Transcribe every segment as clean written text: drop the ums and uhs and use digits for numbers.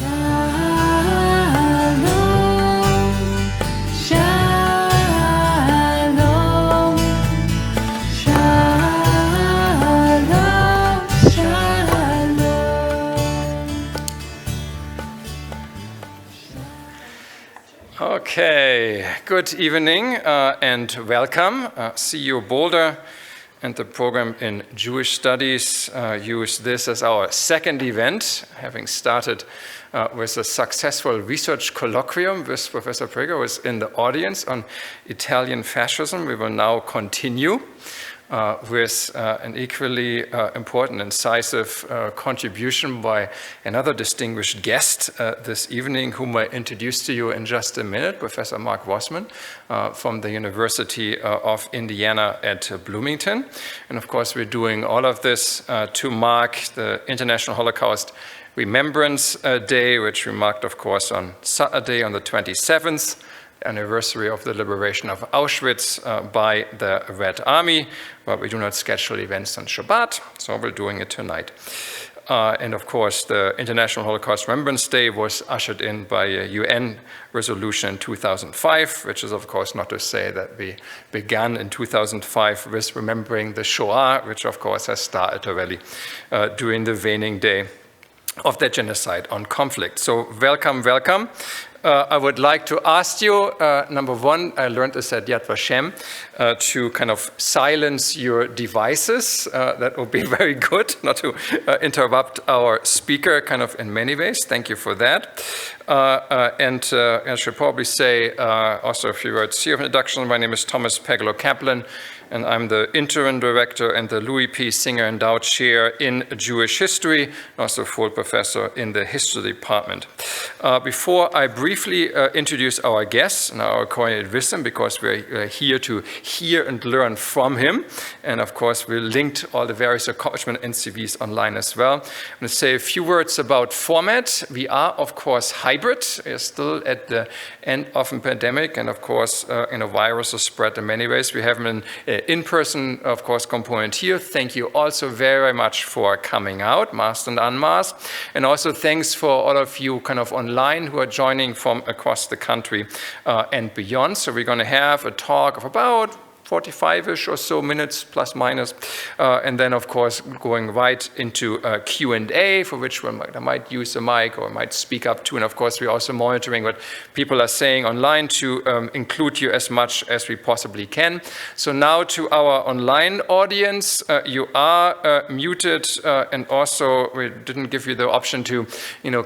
Okay, good evening and welcome. CU Boulder and the program in Jewish Studies use this as our second event, having started with a successful research colloquium with Professor Prager, who was in the audience, on Italian fascism. We will now continue with an equally important, incisive contribution by another distinguished guest this evening, whom I introduce to you in just a minute, Professor Mark Roseman from the University of Indiana at Bloomington. And of course, we're doing all of this to mark the International Holocaust Remembrance Day, which we marked, of course, on Saturday, on the 27th. Anniversary of the liberation of Auschwitz by the Red Army, but we do not schedule events on Shabbat, so we're doing it tonight. And of course, the International Holocaust Remembrance Day was ushered in by a UN resolution in 2005, which is, of course, not to say that we began in 2005 with remembering the Shoah, which, of course, has started already during the waning day of that genocide on conflict. So welcome, welcome. I would like to ask you, number one, I learned this at Yad Vashem, to kind of silence your devices. That would be very good, not to interrupt our speaker kind of in many ways. Thank you for that. And I should probably say also a few words here of introduction. My name is Thomas Pagelo-Kaplan, and I'm the interim director and the Louis P. Singer Endowed Chair in Jewish History, and also full professor in the History Department. Before I briefly introduce our guests and our coordinated wisdom, because we're here to hear and learn from him, and of course we linked all the various accomplishments and CVs online as well. I'm going to say a few words about format. We are, of course, hybrid. We're still at the end of a pandemic, and of course, viruses spread in many ways. We have an in-person, of course, component here. Thank you also very much for coming out, masked and unmasked. And also thanks for all of you kind of online who are joining from across the country and beyond. So we're going to have a talk of about 45-ish or so minutes, plus minus, and then, of course, going right into Q&A, for which I might use a mic or might speak up to. And, of course, we're also monitoring what people are saying online to include you as much as we possibly can. So now to our online audience, you are muted, and also we didn't give you the option to,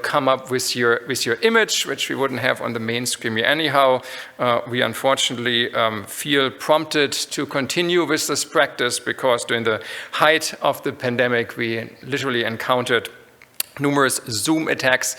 come up with your image, which we wouldn't have on the main screen anyhow. We unfortunately feel prompted to continue with this practice because during the height of the pandemic, we literally encountered numerous Zoom attacks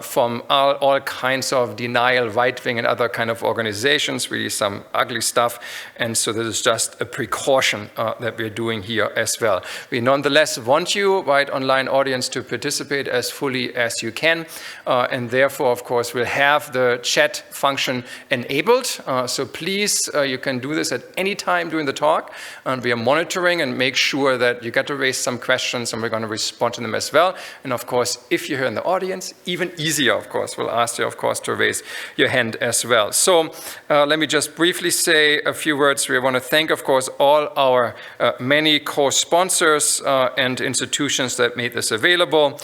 from all kinds of denial, right-wing and other kind of organizations, really some ugly stuff. And so this is just a precaution that we're doing here as well. We nonetheless want you, right, online audience, to participate as fully as you can. And therefore, of course, we'll have the chat function enabled. So please, you can do this at any time during the talk. And we are monitoring and make sure that you get to raise some questions and we're going to respond to them as well. And of course, if you're here in the audience, even easier, of course, we'll ask you, of course, to raise your hand as well. So let me just briefly say a few words. We want to thank, of course, all our many co-sponsors and institutions that made this available,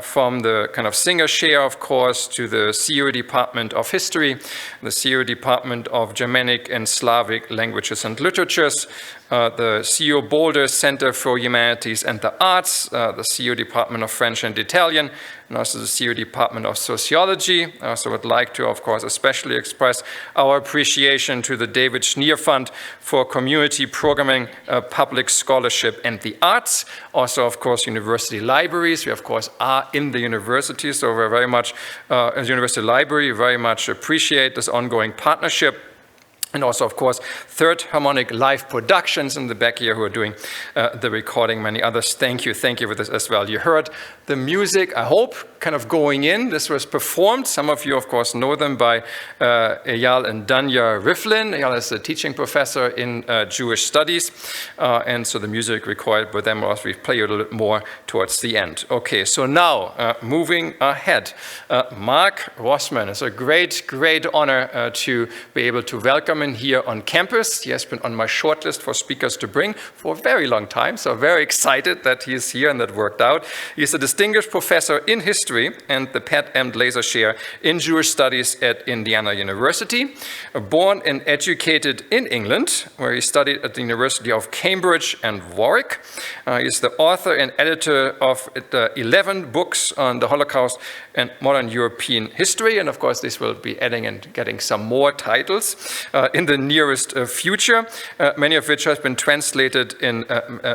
from the kind of Singer Share, of course, to the CU Department of History, the CU Department of Germanic and Slavic Languages and Literatures, the CU Boulder Center for Humanities and the Arts, the CU Department of French and Italian, and also the CU Department of Sociology. I also would like to, of course, especially express our appreciation to the David Schneer Fund for Community Programming, Public Scholarship and the Arts. Also, of course, university libraries. We, of course, are in the university, so we're very much, as a university library, very much appreciate this ongoing partnership. And also, of course, Third Harmonic Live Productions in the back here who are doing the recording, many others. Thank you for this as well. You heard the music, I hope, kind of going in. This was performed. Some of you, of course, know them by Eyal and Danya Riflin. Eyal is a teaching professor in Jewish studies. And so the music required by them, we play a little bit more towards the end. Okay, so now, moving ahead. Mark Roseman. It's a great honor to be able to welcome him here on campus. He has been on my shortlist for speakers to bring for a very long time, so very excited that he is here and that worked out. He is a distinguished professor in history and the Pat M. Glaser Chair in Jewish Studies at Indiana University. Born and educated in England, where he studied at the University of Cambridge and Warwick. He is the author and editor of 11 books on the Holocaust and modern European history, and of course this will be adding and getting some more titles in the nearest future, many of which have been translated in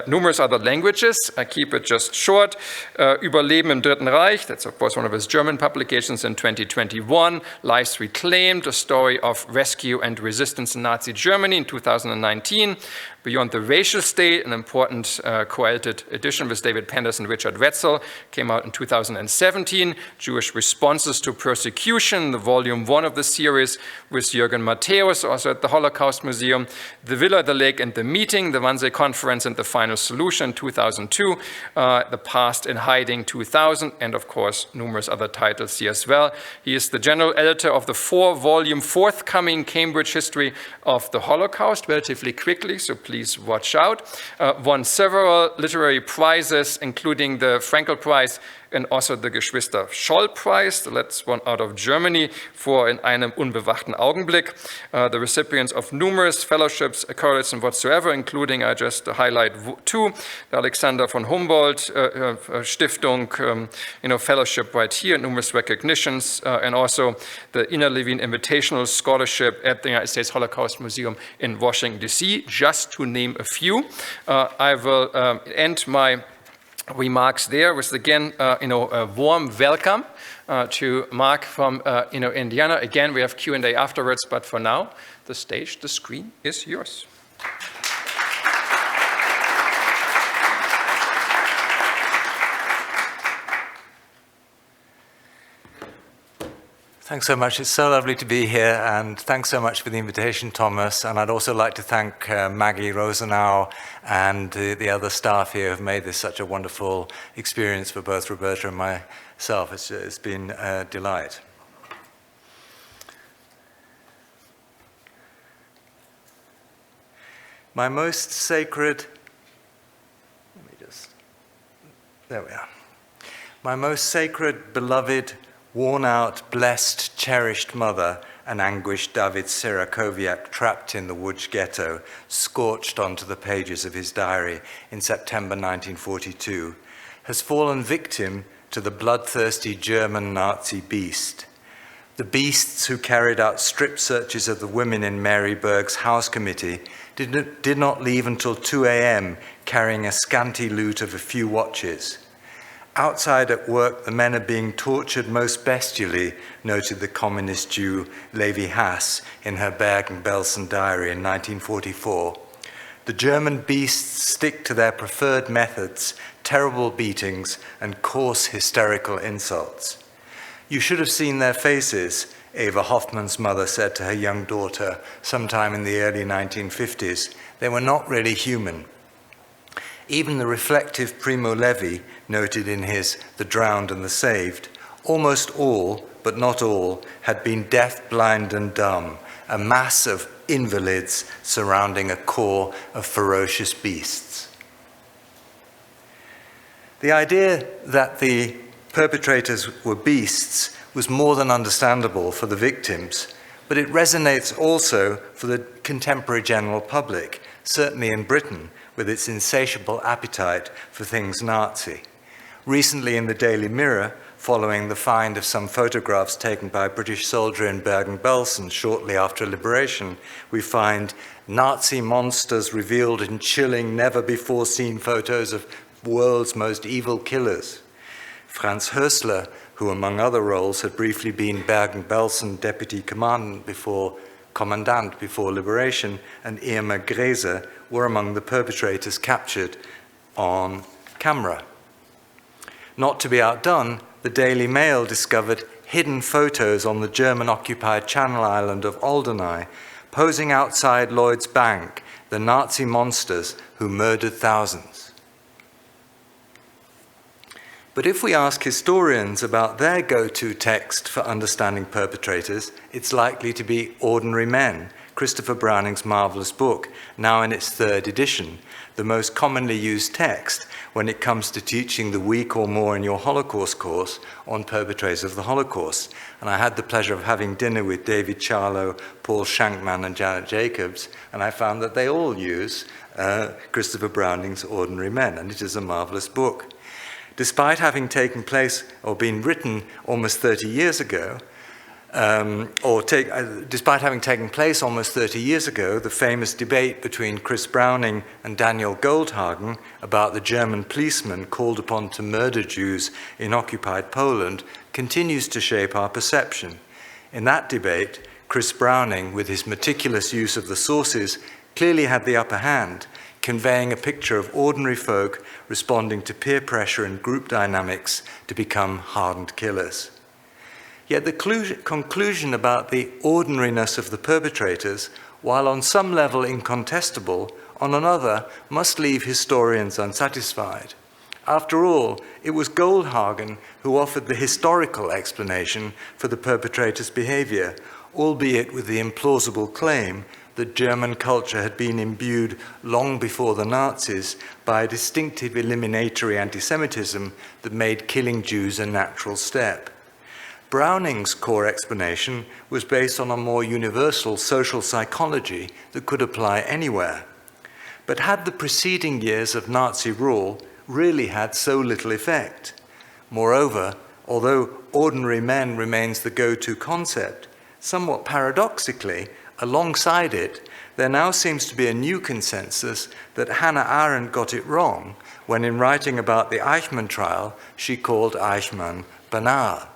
numerous other languages. I keep it just short. Überleben im Dritten Reich, that's of course one of his German publications in 2021. Lives Reclaimed, a story of rescue and resistance in Nazi Germany in 2019. Beyond the Racial State, an important co-edited edition with David Penders and Richard Wetzel, came out in 2017. Jewish Responses to Persecution, the volume 1 of the series with Jürgen Matthäus, also at the Holocaust Museum. The Villa, the Lake, and the Meeting, the Wannsee Conference and the Final Solution, 2002. The Past in Hiding, 2000, and of course, numerous other titles here as well. He is the general editor of the 4-volume forthcoming Cambridge History of the Holocaust, relatively quickly, so please watch out. Won several literary prizes, including the Frankel Prize and also the Geschwister Scholl Prize, the last one out of Germany, for In einem unbewachten Augenblick. The recipients of numerous fellowships, accolades, and whatsoever, including, I just highlight 2, the Alexander von Humboldt Stiftung, fellowship right here, numerous recognitions, and also the Ina Levin Invitational Scholarship at the United States Holocaust Museum in Washington, D.C., just to name a few. I will end my remarks there with, again, a warm welcome to Mark from, Indiana. Again, we have Q&A afterwards, but for now, the stage, the screen is yours. Thanks so much. It's so lovely to be here, and thanks so much for the invitation, Thomas. And I'd also like to thank Maggie Rosenau and the other staff here who have made this such a wonderful experience for both Roberta and myself. It's been a delight. My most sacred, there we are. My most sacred, beloved, worn-out, blessed, cherished mother, an anguished David Sirakowiak trapped in the Łódź ghetto, scorched onto the pages of his diary in September 1942, has fallen victim to the bloodthirsty German Nazi beast. The beasts who carried out strip searches of the women in Mary Berg's house committee did not leave until 2 a.m. carrying a scanty loot of a few watches. Outside at work, the men are being tortured most bestially, noted the communist Jew Levi Haas in her Bergen-Belsen diary in 1944. The German beasts stick to their preferred methods, terrible beatings and coarse hysterical insults. You should have seen their faces, Eva Hoffmann's mother said to her young daughter sometime in the early 1950s. They were not really human. Even the reflective Primo Levi noted in his The Drowned and the Saved, almost all, but not all, had been deaf, blind, and dumb, a mass of invalids surrounding a core of ferocious beasts. The idea that the perpetrators were beasts was more than understandable for the victims, but it resonates also for the contemporary general public, certainly in Britain, with its insatiable appetite for things Nazi. Recently in the Daily Mirror, following the find of some photographs taken by a British soldier in Bergen-Belsen shortly after liberation, we find Nazi monsters revealed in chilling, never-before-seen photos of the world's most evil killers. Franz Hössler, who among other roles had briefly been Bergen-Belsen deputy commandant before Kommandant before liberation, and Irma Grese were among the perpetrators captured on camera. Not to be outdone, the Daily Mail discovered hidden photos on the German-occupied Channel Island of Alderney, posing outside Lloyd's Bank, the Nazi monsters who murdered thousands. But if we ask historians about their go-to text for understanding perpetrators, it's likely to be Ordinary Men, Christopher Browning's marvelous book, now in its 3rd edition, the most commonly used text when it comes to teaching the week or more in your Holocaust course on perpetrators of the Holocaust. And I had the pleasure of having dinner with David Charlo, Paul Shankman, and Janet Jacobs, and I found that they all use Christopher Browning's Ordinary Men, and it is a marvelous book. Despite having taken place or been written almost 30 years ago, despite having taken place almost 30 years ago, the famous debate between Chris Browning and Daniel Goldhagen about the German policemen called upon to murder Jews in occupied Poland continues to shape our perception. In that debate, Chris Browning, with his meticulous use of the sources, clearly had the upper hand, conveying a picture of ordinary folk responding to peer pressure and group dynamics to become hardened killers. Yet the conclusion about the ordinariness of the perpetrators, while on some level incontestable, on another must leave historians unsatisfied. After all, it was Goldhagen who offered the historical explanation for the perpetrators' behavior, albeit with the implausible claim that German culture had been imbued long before the Nazis by a distinctive eliminatory anti-Semitism that made killing Jews a natural step. Browning's core explanation was based on a more universal social psychology that could apply anywhere. But had the preceding years of Nazi rule really had so little effect? Moreover, although Ordinary Men remains the go-to concept, somewhat paradoxically, alongside it, there now seems to be a new consensus that Hannah Arendt got it wrong when, in writing about the Eichmann trial, she called Eichmann banal.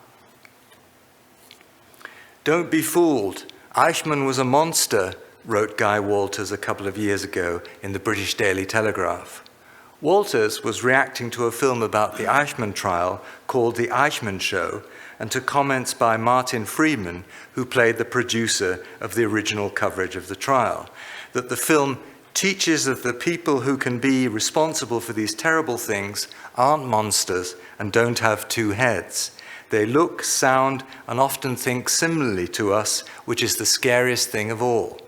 "Don't be fooled. Eichmann was a monster," wrote Guy Walters a couple of years ago in the British Daily Telegraph. Walters was reacting to a film about the Eichmann trial called The Eichmann Show, and to comments by Martin Friedman, who played the producer of the original coverage of the trial, that the film teaches that the people who can be responsible for these terrible things aren't monsters and don't have two heads. They look, sound, and often think similarly to us, which is the scariest thing of all.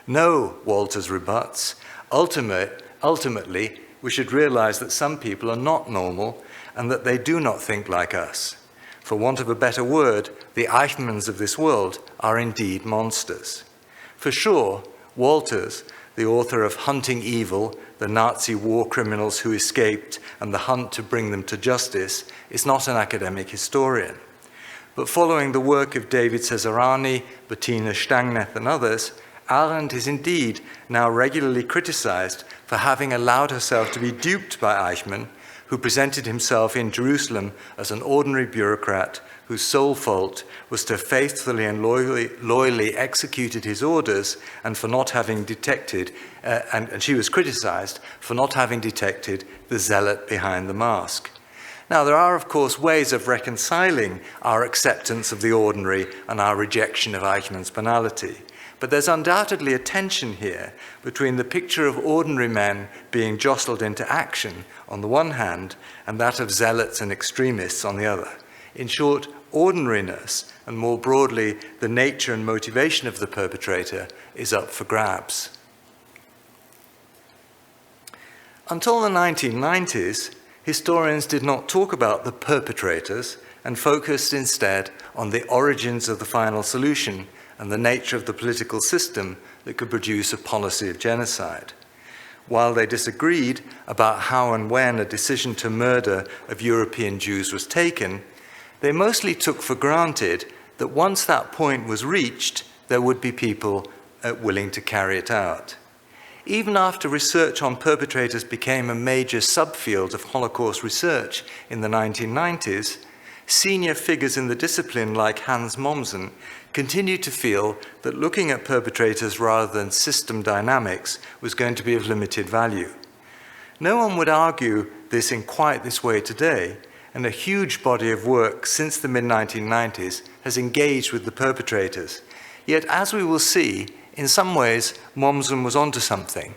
No, Walters rebuts. Ultimately, we should realize that some people are not normal and that they do not think like us. For want of a better word, the Eichmanns of this world are indeed monsters. For sure, Walters, the author of Hunting Evil, the Nazi war criminals who escaped, and the hunt to bring them to justice, is not an academic historian. But following the work of David Cesarani, Bettina Stangneth, and others, Arendt is indeed now regularly criticized for having allowed herself to be duped by Eichmann, who presented himself in Jerusalem as an ordinary bureaucrat whose sole fault was to faithfully and loyally executed his orders, and for not having detected, and she was criticized for not having detected the zealot behind the mask. Now, there are, of course, ways of reconciling our acceptance of the ordinary and our rejection of Eichmann's banality. But there's undoubtedly a tension here between the picture of ordinary men being jostled into action on the one hand, and that of zealots and extremists on the other. In short, ordinariness, and more broadly, the nature and motivation of the perpetrator, is up for grabs. Until the 1990s, historians did not talk about the perpetrators and focused instead on the origins of the final solution and the nature of the political system that could produce a policy of genocide. While they disagreed about how and when a decision to murder of European Jews was taken, they mostly took for granted that once that point was reached, there would be people willing to carry it out. Even after research on perpetrators became a major subfield of Holocaust research in the 1990s, senior figures in the discipline like Hans Mommsen continued to feel that looking at perpetrators rather than system dynamics was going to be of limited value. No one would argue this in quite this way today, and a huge body of work since the mid-1990s has engaged with the perpetrators. Yet, as we will see, in some ways, Mommsen was onto something.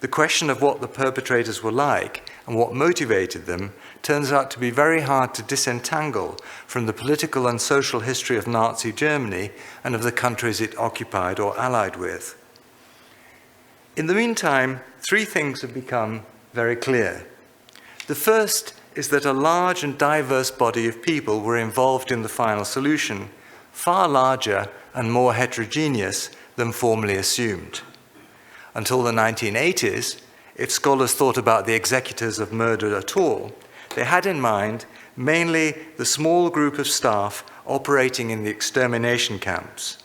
The question of what the perpetrators were like and what motivated them turns out to be very hard to disentangle from the political and social history of Nazi Germany and of the countries it occupied or allied with. In the meantime, three things have become very clear. The first is that a large and diverse body of people were involved in the final solution, far larger and more heterogeneous than formerly assumed. Until the 1980s, if scholars thought about the executors of murder at all, they had in mind mainly the small group of staff operating in the extermination camps.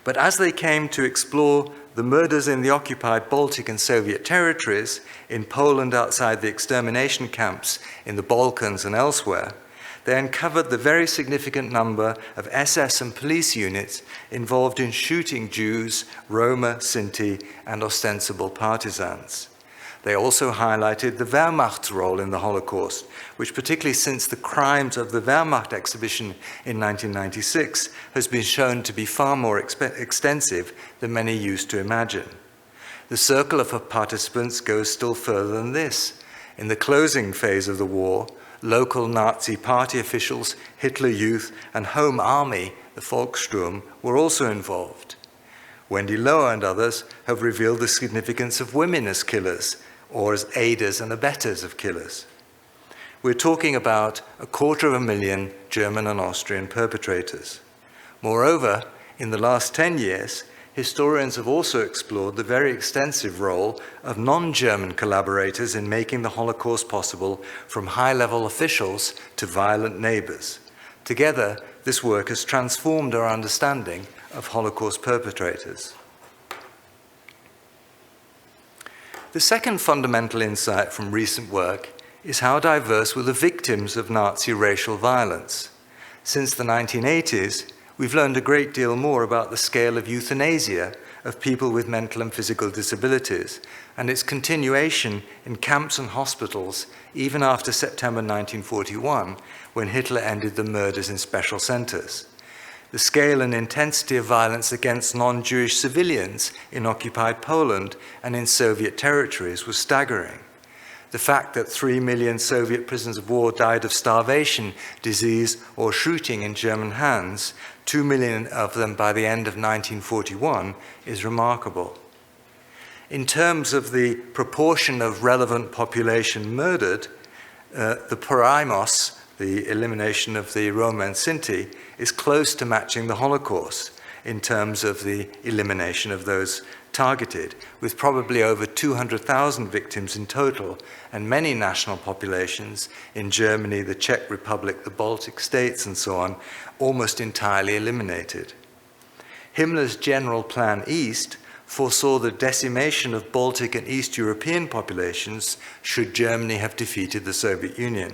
But as they came to explore the murders in the occupied Baltic and Soviet territories, in Poland outside the extermination camps, in the Balkans and elsewhere, they uncovered the very significant number of SS and police units involved in shooting Jews, Roma, Sinti, and ostensible partisans. They also highlighted the Wehrmacht's role in the Holocaust, which particularly since the crimes of the Wehrmacht exhibition in 1996 has been shown to be far more extensive than many used to imagine. The circle of participants goes still further than this. In the closing phase of the war, local Nazi party officials, Hitler Youth, and Home Army, the Volkssturm, were also involved. Wendy Lower and others have revealed the significance of women as killers, or as aiders and abettors of killers. We're talking about 250,000 German and Austrian perpetrators. Moreover, in the last 10 years, historians have also explored the very extensive role of non-German collaborators in making the Holocaust possible, from high-level officials to violent neighbors. Together, this work has transformed our understanding of Holocaust perpetrators. The second fundamental insight from recent work is how diverse were the victims of Nazi racial violence. Since the 1980s, we've learned a great deal more about the scale of euthanasia of people with mental and physical disabilities and its continuation in camps and hospitals even after September 1941, when Hitler ended the murders in special centers. The scale and intensity of violence against non-Jewish civilians in occupied Poland and in Soviet territories was staggering. The fact that 3 million Soviet prisoners of war died of starvation, disease, or shooting in German hands, 2 million of them by the end of 1941, is remarkable. In terms of the proportion of relevant population murdered, the Paraimos, the elimination of the Roma and Sinti, is close to matching the Holocaust in terms of the elimination of those targeted, with probably over 200,000 victims in total, and many national populations in Germany, the Czech Republic, the Baltic states, and so on, almost entirely eliminated. Himmler's General Plan East foresaw the decimation of Baltic and East European populations should Germany have defeated the Soviet Union.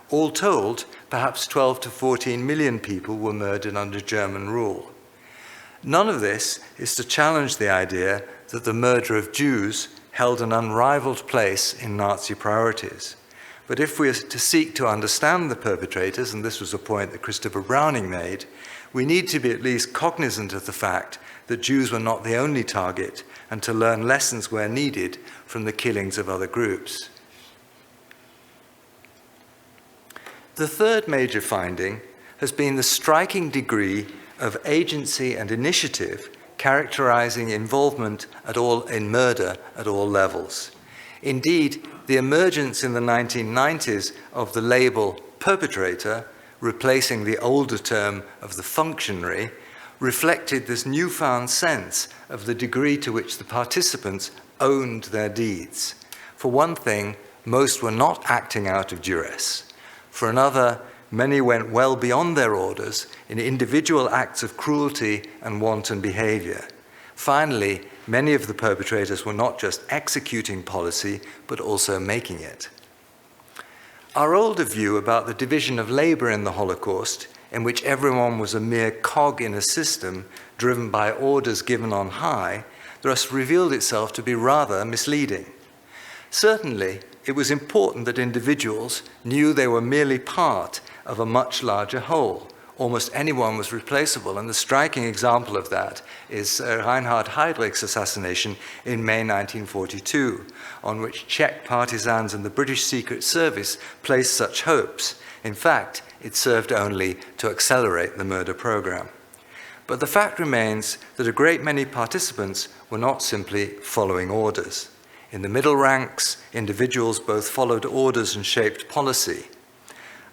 All told, perhaps 12 to 14 million people were murdered under German rule. None of this is to challenge the idea that the murder of Jews held an unrivaled place in Nazi priorities. But if we are to seek to understand the perpetrators, and this was a point that Christopher Browning made, we need to be at least cognizant of the fact that Jews were not the only target, and to learn lessons where needed from the killings of other groups. The third major finding has been the striking degree of agency and initiative characterizing involvement in murder at all levels. Indeed, the emergence in the 1990s of the label perpetrator, replacing the older term of the functionary, reflected this newfound sense of the degree to which the participants owned their deeds. For one thing, most were not acting out of duress. For another, many went well beyond their orders in individual acts of cruelty and wanton behavior. Finally, many of the perpetrators were not just executing policy, but also making it. Our older view about the division of labor in the Holocaust, in which everyone was a mere cog in a system driven by orders given on high, thus revealed itself to be rather misleading. Certainly, it was important that individuals knew they were merely part of a much larger whole. Almost anyone was replaceable, and the striking example of that is Reinhard Heydrich's assassination in May 1942, on which Czech partisans and the British Secret Service placed such hopes. In fact, it served only to accelerate the murder program. But the fact remains that a great many participants were not simply following orders. In the middle ranks, individuals both followed orders and shaped policy.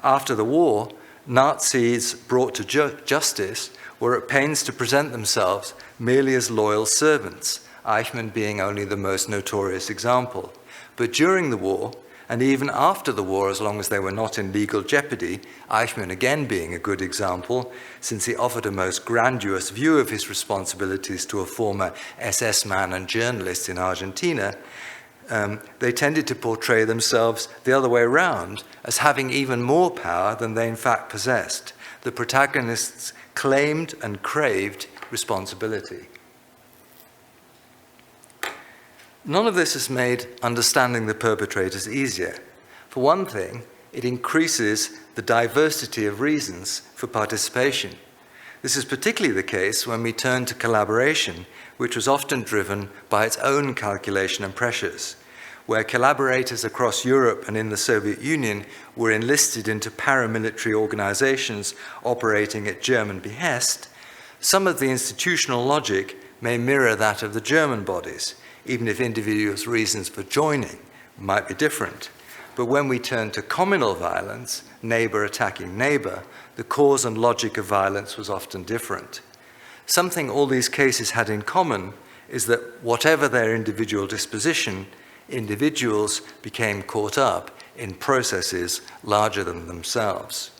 After the war, Nazis brought to justice were at pains to present themselves merely as loyal servants, Eichmann being only the most notorious example. But during the war, and even after the war, as long as they were not in legal jeopardy, Eichmann again being a good example, since he offered a most grandiose view of his responsibilities to a former SS man and journalist in Argentina, they tended to portray themselves the other way around, as having even more power than they in fact possessed. The protagonists claimed and craved responsibility. None of this has made understanding the perpetrators easier. For one thing, it increases the diversity of reasons for participation. This is particularly the case when we turn to collaboration, which was often driven by its own calculation and pressures, where collaborators across Europe and in the Soviet Union were enlisted into paramilitary organizations operating at German behest. Some of the institutional logic may mirror that of the German bodies, even if individuals' reasons for joining might be different. But when we turn to communal violence, neighbor attacking neighbor, the cause and logic of violence was often different. Something all these cases had in common is that whatever their individual disposition, individuals became caught up in processes larger than themselves.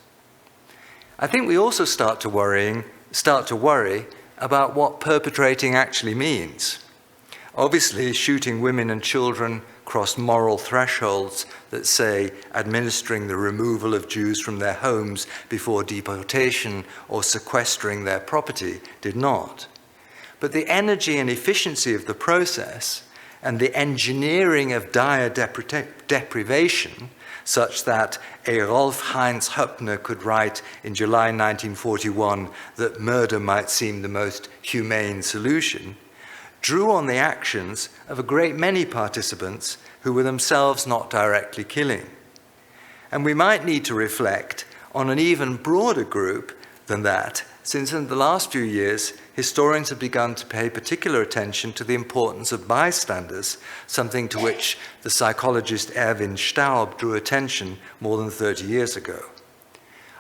I think we also start to worry about what perpetrating actually means. Obviously, shooting women and children crossed moral thresholds that say administering the removal of Jews from their homes before deportation or sequestering their property did not. But the energy and efficiency of the process and the engineering of dire deprivation, such that a Rolf Heinz Höppner could write in July 1941 that murder might seem the most humane solution, drew on the actions of a great many participants who were themselves not directly killing. And we might need to reflect on an even broader group than that, since in the last few years, historians have begun to pay particular attention to the importance of bystanders, something to which the psychologist Erwin Staub drew attention more than 30 years ago.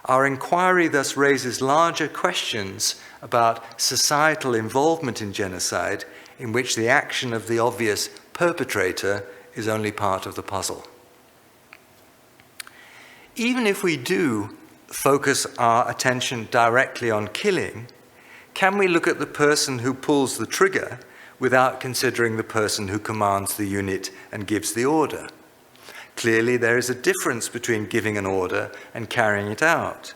Our inquiry thus raises larger questions about societal involvement in genocide, in which the action of the obvious perpetrator is only part of the puzzle. Even if we do focus our attention directly on killing, can we look at the person who pulls the trigger without considering the person who commands the unit and gives the order? Clearly, there is a difference between giving an order and carrying it out.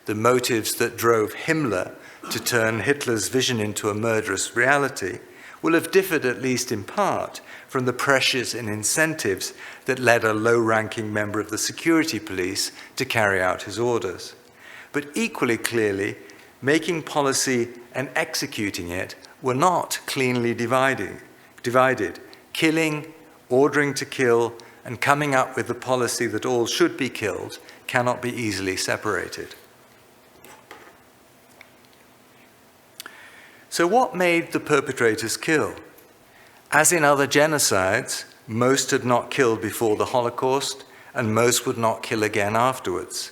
The motives that drove Himmler to turn Hitler's vision into a murderous reality will have differed, at least in part, from the pressures and incentives that led a low-ranking member of the security police to carry out his orders. But equally clearly, making policy and executing it were not cleanly divided. Killing, ordering to kill, and coming up with the policy that all should be killed cannot be easily separated. So what made the perpetrators kill? As in other genocides, most had not killed before the Holocaust, and most would not kill again afterwards.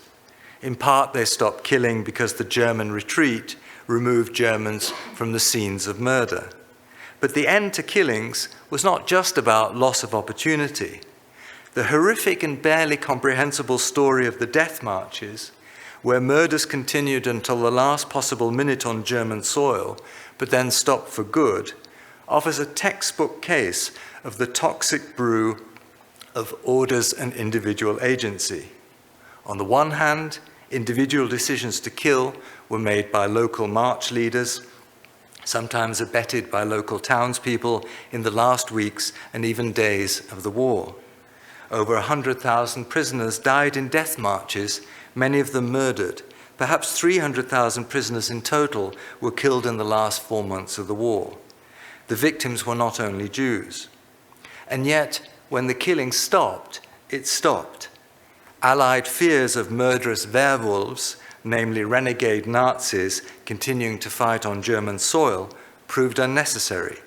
In part, they stopped killing because the German retreat removed Germans from the scenes of murder. But the end to killings was not just about loss of opportunity. The horrific and barely comprehensible story of the death marches, where murders continued until the last possible minute on German soil, but then stopped for good, offers a textbook case of the toxic brew of orders and individual agency. On the one hand, individual decisions to kill were made by local march leaders, sometimes abetted by local townspeople in the last weeks and even days of the war. Over 100,000 prisoners died in death marches, many of them murdered. Perhaps 300,000 prisoners in total were killed in the last 4 months of the war. The victims were not only Jews. And yet, when the killing stopped, it stopped. Allied fears of murderous werewolves, namely renegade Nazis, continuing to fight on German soil, proved unnecessary.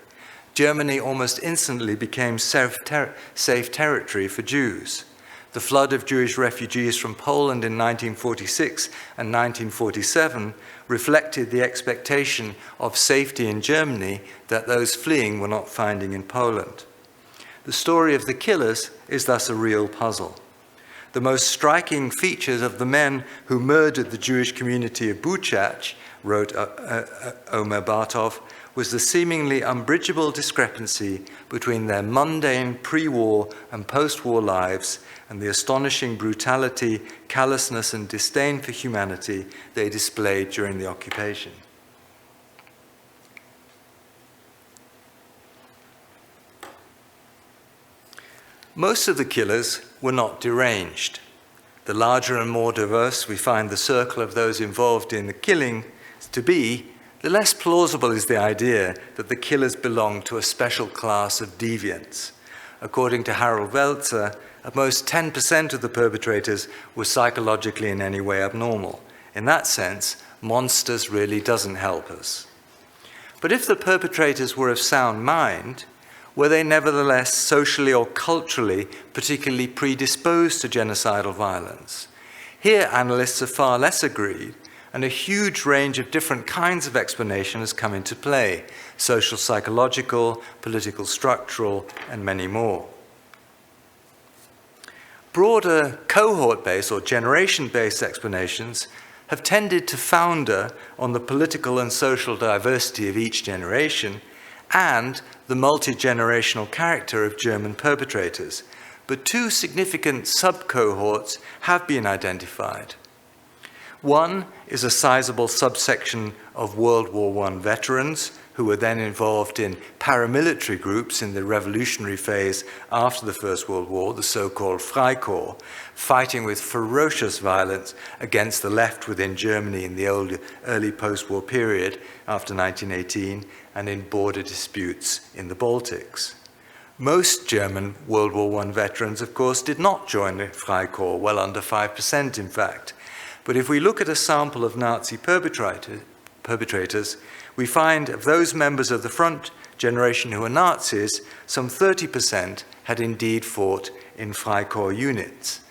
Germany almost instantly became safe territory for Jews. The flood of Jewish refugees from Poland in 1946 and 1947 reflected the expectation of safety in Germany that those fleeing were not finding in Poland. The story of the killers is thus a real puzzle. The most striking features of the men who murdered the Jewish community of Buchach, wrote Omer Bartov, was the seemingly unbridgeable discrepancy between their mundane pre-war and post-war lives and the astonishing brutality, callousness, and disdain for humanity they displayed during the occupation. Most of the killers were not deranged. The larger and more diverse we find the circle of those involved in the killing to be, the less plausible is the idea that the killers belonged to a special class of deviants. According to Harold Welzer, at most 10% of the perpetrators were psychologically in any way abnormal. In that sense, monsters really doesn't help us. But if the perpetrators were of sound mind, were they nevertheless socially or culturally particularly predisposed to genocidal violence? Here, analysts are far less agreed, and a huge range of different kinds of explanation has come into play: social, psychological, political, structural, and many more. Broader cohort-based or generation-based explanations have tended to founder on the political and social diversity of each generation and the multi-generational character of German perpetrators, but two significant sub-cohorts have been identified. One is a sizable subsection of World War I veterans who were then involved in paramilitary groups in the revolutionary phase after the First World War, the so-called Freikorps, fighting with ferocious violence against the left within Germany in the early post-war period after 1918 and in border disputes in the Baltics. Most German World War I veterans, of course, did not join the Freikorps, well under 5% in fact. But if we look at a sample of Nazi perpetrators, we find of those members of the front generation who were Nazis, some 30% had indeed fought in Freikorps units.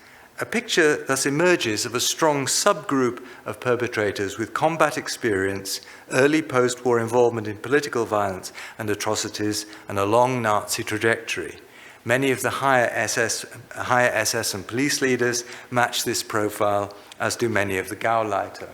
A picture thus emerges of a strong subgroup of perpetrators with combat experience, early post-war involvement in political violence and atrocities, and a long Nazi trajectory. Many of the higher SS and police leaders match this profile, as do many of the Gauleiter.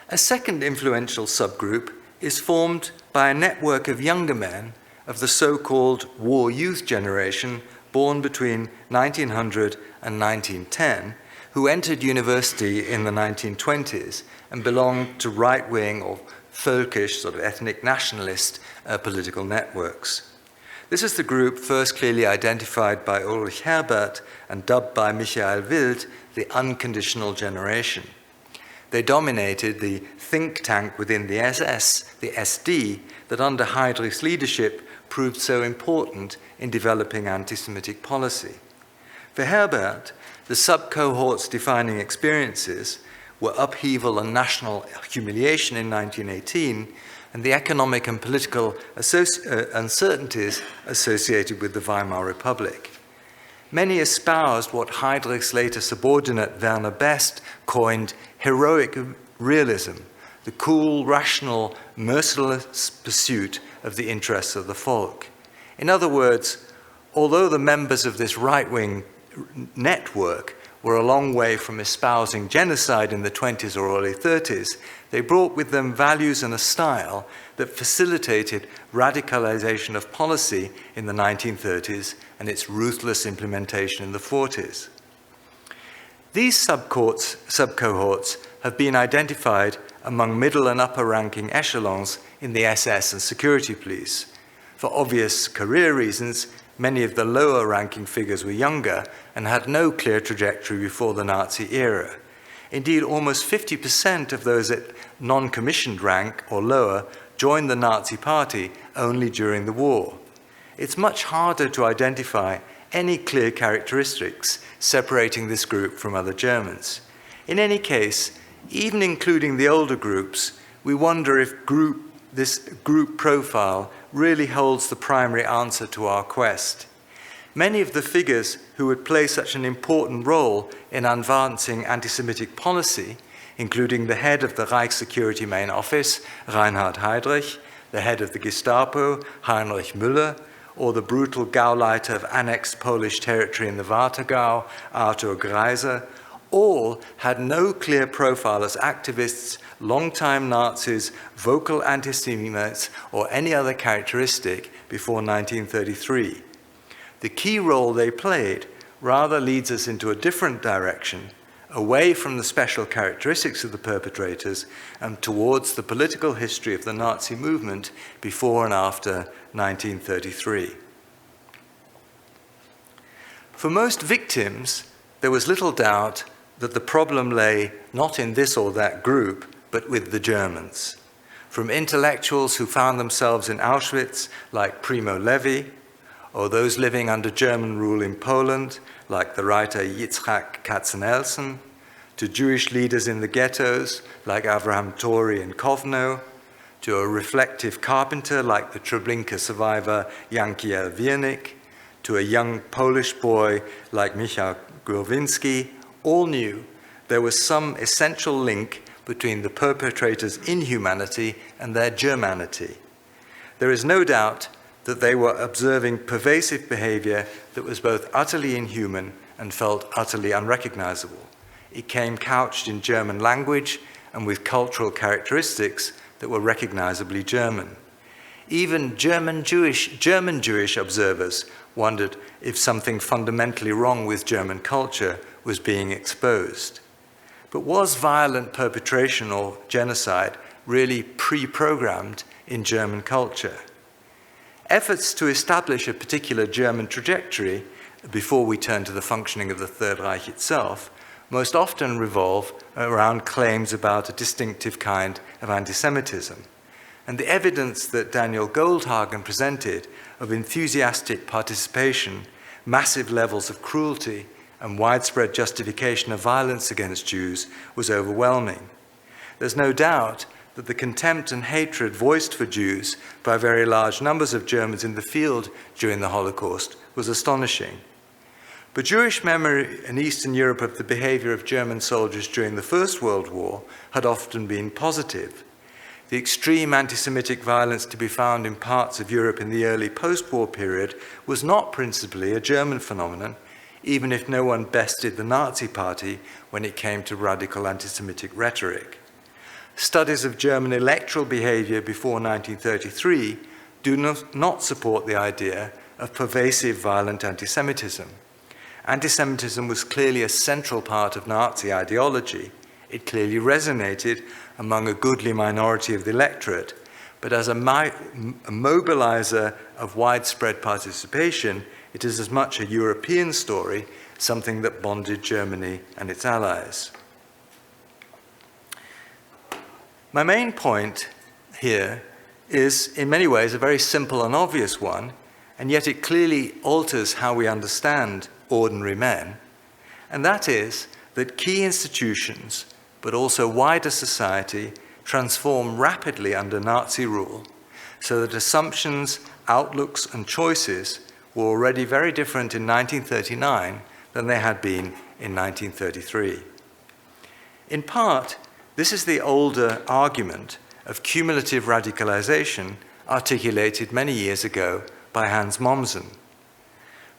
A second influential subgroup is formed by a network of younger men of the so-called war youth generation born between 1900 and 1910, who entered university in the 1920s and belonged to right-wing or folkish, sort of ethnic nationalist political networks. This is the group first clearly identified by Ulrich Herbert and dubbed by Michael Wild the unconditional generation. They dominated the think tank within the SS, the SD, that under Heydrich's leadership proved so important in developing anti-Semitic policy. For Herbert, the sub-cohorts defining experiences were upheaval and national humiliation in 1918, and the economic and political uncertainties associated with the Weimar Republic. Many espoused what Heydrich's later subordinate Werner Best coined heroic realism, the cool, rational, merciless pursuit of the interests of the folk. In other words, although the members of this right-wing network were a long way from espousing genocide in the 20s or early 30s, they brought with them values and a style that facilitated radicalization of policy in the 1930s and its ruthless implementation in the 40s. These subcohorts have been identified among middle and upper ranking echelons in the SS and security police. For obvious career reasons, many of the lower ranking figures were younger and had no clear trajectory before the Nazi era. Indeed, almost 50% of those at non-commissioned rank or lower joined the Nazi Party only during the war. It's much harder to identify any clear characteristics separating this group from other Germans. In any case, even including the older groups, we wonder if this group profile really holds the primary answer to our quest. Many of the figures who would play such an important role in advancing anti-Semitic policy, including the head of the Reichssecurity Main Office, Reinhard Heydrich, the head of the Gestapo, Heinrich Müller, or the brutal Gauleiter of annexed Polish territory in the Warthegau, Arthur Greiser, all had no clear profile as activists, long-time Nazis, vocal anti-Semites, or any other characteristic before 1933. The key role they played rather leads us into a different direction, away from the special characteristics of the perpetrators and towards the political history of the Nazi movement before and after 1933. For most victims, there was little doubt that the problem lay not in this or that group, but with the Germans. From intellectuals who found themselves in Auschwitz, like Primo Levi, or those living under German rule in Poland, like the writer Yitzhak Katzenelson, to Jewish leaders in the ghettos, like Avraham Tori in Kovno, to a reflective carpenter like the Treblinka survivor Jankiel Wiernik, to a young Polish boy like Michał Gurwinski, all knew there was some essential link between the perpetrators' inhumanity and their Germanity. There is no doubt that they were observing pervasive behavior that was both utterly inhuman and felt utterly unrecognizable. It came couched in German language and with cultural characteristics that were recognizably German. Even German Jewish observers wondered if something fundamentally wrong with German culture was being exposed. But was violent perpetration or genocide really pre-programmed in German culture? Efforts to establish a particular German trajectory, before we turn to the functioning of the Third Reich itself, most often revolve around claims about a distinctive kind of anti-Semitism. And the evidence that Daniel Goldhagen presented of enthusiastic participation, massive levels of cruelty, and widespread justification of violence against Jews was overwhelming. There's no doubt that the contempt and hatred voiced for Jews by very large numbers of Germans in the field during the Holocaust was astonishing. But Jewish memory in Eastern Europe of the behavior of German soldiers during the First World War had often been positive. The extreme anti-Semitic violence to be found in parts of Europe in the early post-war period was not principally a German phenomenon, even if no one bested the Nazi Party when it came to radical anti-Semitic rhetoric. Studies of German electoral behavior before 1933 do not support the idea of pervasive violent anti-Semitism. Anti-Semitism was clearly a central part of Nazi ideology. It clearly resonated among a goodly minority of the electorate, but as a mobilizer of widespread participation, it is as much a European story, something that bonded Germany and its allies. My main point here is, in many ways, a very simple and obvious one, and yet it clearly alters how we understand ordinary men, and that is that key institutions, but also wider society, transform rapidly under Nazi rule, so that assumptions, outlooks, and choices were already very different in 1939 than they had been in 1933. In part, this is the older argument of cumulative radicalization articulated many years ago by Hans Mommsen.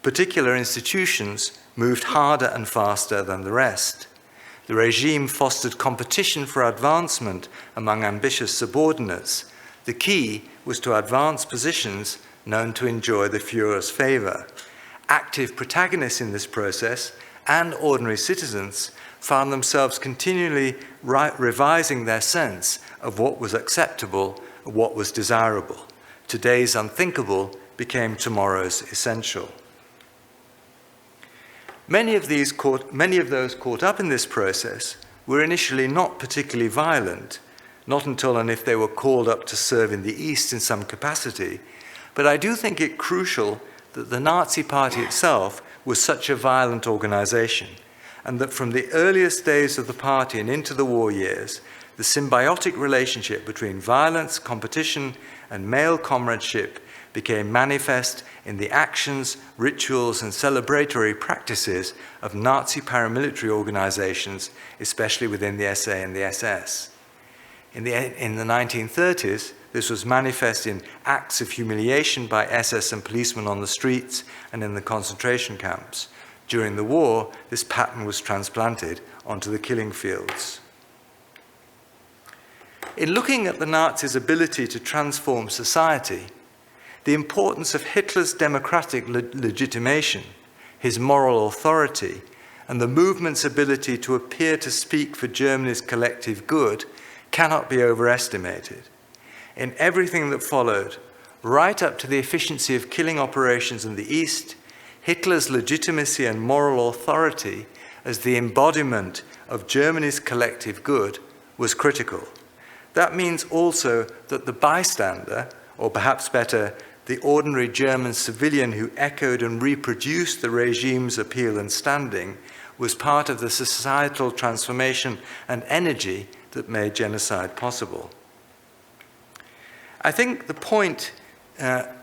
Particular institutions moved harder and faster than the rest. The regime fostered competition for advancement among ambitious subordinates. The key was to advance positions known to enjoy the Führer's favor. Active protagonists in this process and ordinary citizens found themselves continually revising their sense of what was acceptable, what was desirable. Today's unthinkable became tomorrow's essential. Many of those caught up in this process were initially not particularly violent, not until and if they were called up to serve in the East in some capacity. But I do think it crucial that the Nazi Party itself was such a violent organization, and that from the earliest days of the party and into the war years, the symbiotic relationship between violence, competition, and male comradeship became manifest in the actions, rituals, and celebratory practices of Nazi paramilitary organizations, especially within the SA and the SS. In the 1930s, this was manifest in acts of humiliation by SS and policemen on the streets and in the concentration camps. During the war, this pattern was transplanted onto the killing fields. In looking at the Nazis' ability to transform society, the importance of Hitler's democratic legitimation, his moral authority, and the movement's ability to appear to speak for Germany's collective good cannot be overestimated. In everything that followed, right up to the efficiency of killing operations in the East, Hitler's legitimacy and moral authority as the embodiment of Germany's collective good was critical. That means also that the bystander, or perhaps better, the ordinary German civilian who echoed and reproduced the regime's appeal and standing, was part of the societal transformation and energy that made genocide possible. I think the point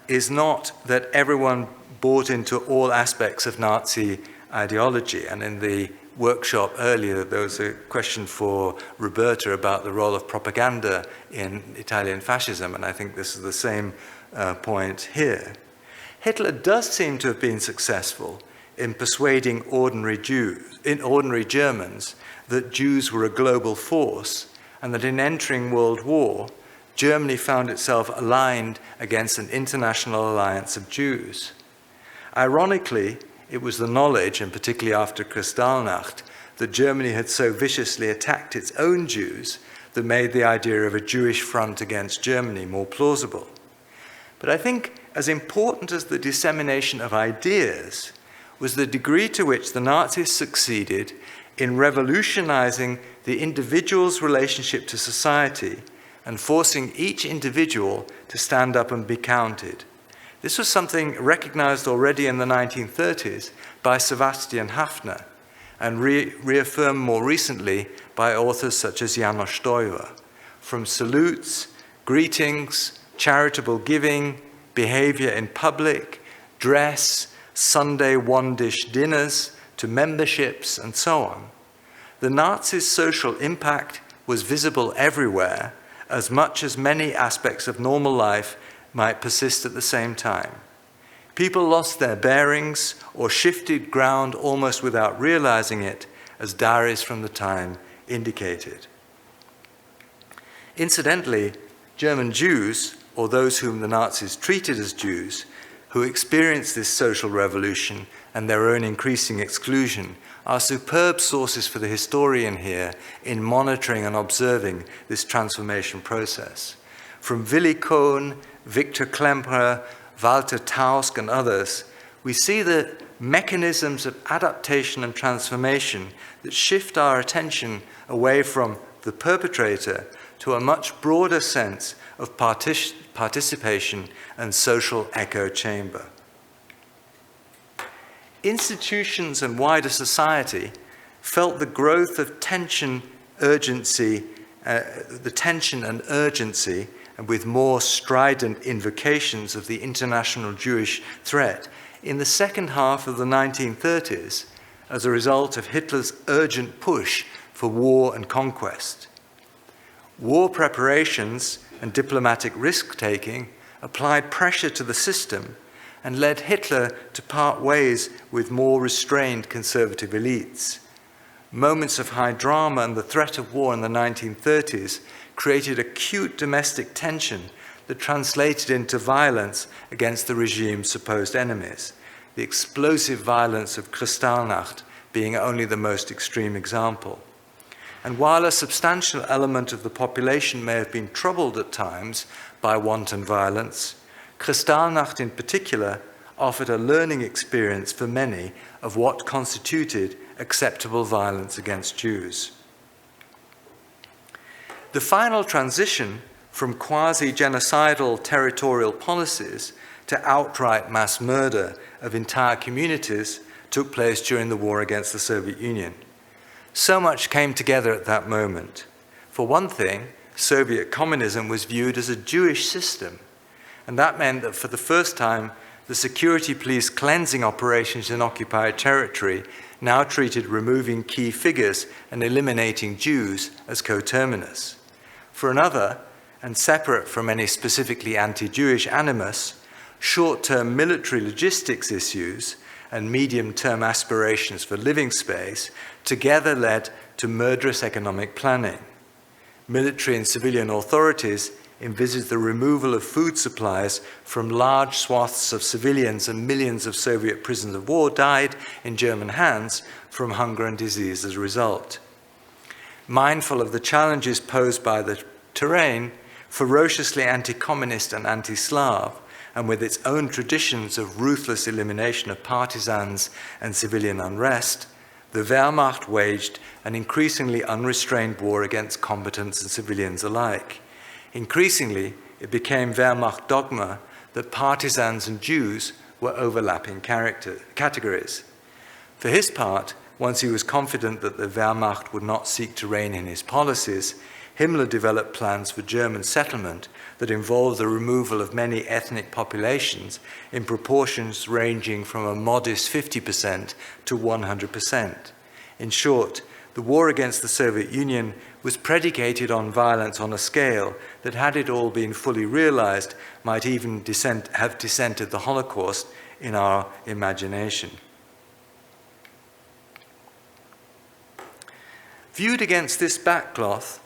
is not that everyone bought into all aspects of Nazi ideology, and in the workshop earlier, there was a question for Roberta about the role of propaganda in Italian fascism, and I think this is the same point here. Hitler does seem to have been successful in persuading ordinary Germans that Jews were a global force, and that in entering World War, Germany found itself aligned against an international alliance of Jews. Ironically, it was the knowledge, and particularly after Kristallnacht, that Germany had so viciously attacked its own Jews that made the idea of a Jewish front against Germany more plausible. But I think as important as the dissemination of ideas was the degree to which the Nazis succeeded in revolutionizing the individual's relationship to society and forcing each individual to stand up and be counted. This was something recognized already in the 1930s by Sebastian Haffner and reaffirmed more recently by authors such as János Stoiber. From salutes, greetings, charitable giving, behavior in public, dress, Sunday one-dish dinners, to memberships, and so on. The Nazis' social impact was visible everywhere, as much as many aspects of normal life might persist at the same time. People lost their bearings or shifted ground almost without realizing it, as diaries from the time indicated. Incidentally, German Jews, or those whom the Nazis treated as Jews, who experienced this social revolution and their own increasing exclusion, are superb sources for the historian here in monitoring and observing this transformation process. From Willi Kohn, Victor Klemperer, Walter Tausk, and others, we see the mechanisms of adaptation and transformation that shift our attention away from the perpetrator to a much broader sense of participation and social echo chamber. Institutions and wider society felt the growth of tension, urgency, the tension and urgency, and with more strident invocations of the international Jewish threat in the second half of the 1930s as a result of Hitler's urgent push for war and conquest. War preparations and diplomatic risk-taking applied pressure to the system and led Hitler to part ways with more restrained conservative elites. Moments of high drama and the threat of war in the 1930s created acute domestic tension that translated into violence against the regime's supposed enemies. The explosive violence of Kristallnacht being only the most extreme example. And while a substantial element of the population may have been troubled at times by wanton violence, Kristallnacht in particular offered a learning experience for many of what constituted acceptable violence against Jews. The final transition from quasi-genocidal territorial policies to outright mass murder of entire communities took place during the war against the Soviet Union. So much came together at that moment. For one thing, Soviet communism was viewed as a Jewish system, and that meant that for the first time, the security police cleansing operations in occupied territory now treated removing key figures and eliminating Jews as coterminous. For another, and separate from any specifically anti-Jewish animus, short-term military logistics issues and medium-term aspirations for living space together led to murderous economic planning. Military and civilian authorities envisaged the removal of food supplies from large swaths of civilians, and millions of Soviet prisoners of war died in German hands from hunger and disease as a result. Mindful of the challenges posed by the terrain, ferociously anti-communist and anti-Slav, and with its own traditions of ruthless elimination of partisans and civilian unrest, the Wehrmacht waged an increasingly unrestrained war against combatants and civilians alike. Increasingly, it became Wehrmacht dogma that partisans and Jews were overlapping categories. For his part, once he was confident that the Wehrmacht would not seek to rein in his policies, Himmler developed plans for German settlement that involved the removal of many ethnic populations in proportions ranging from a modest 50% to 100%. In short, the war against the Soviet Union was predicated on violence on a scale that, had it all been fully realized, might even have dissented the Holocaust in our imagination. Viewed against this backcloth,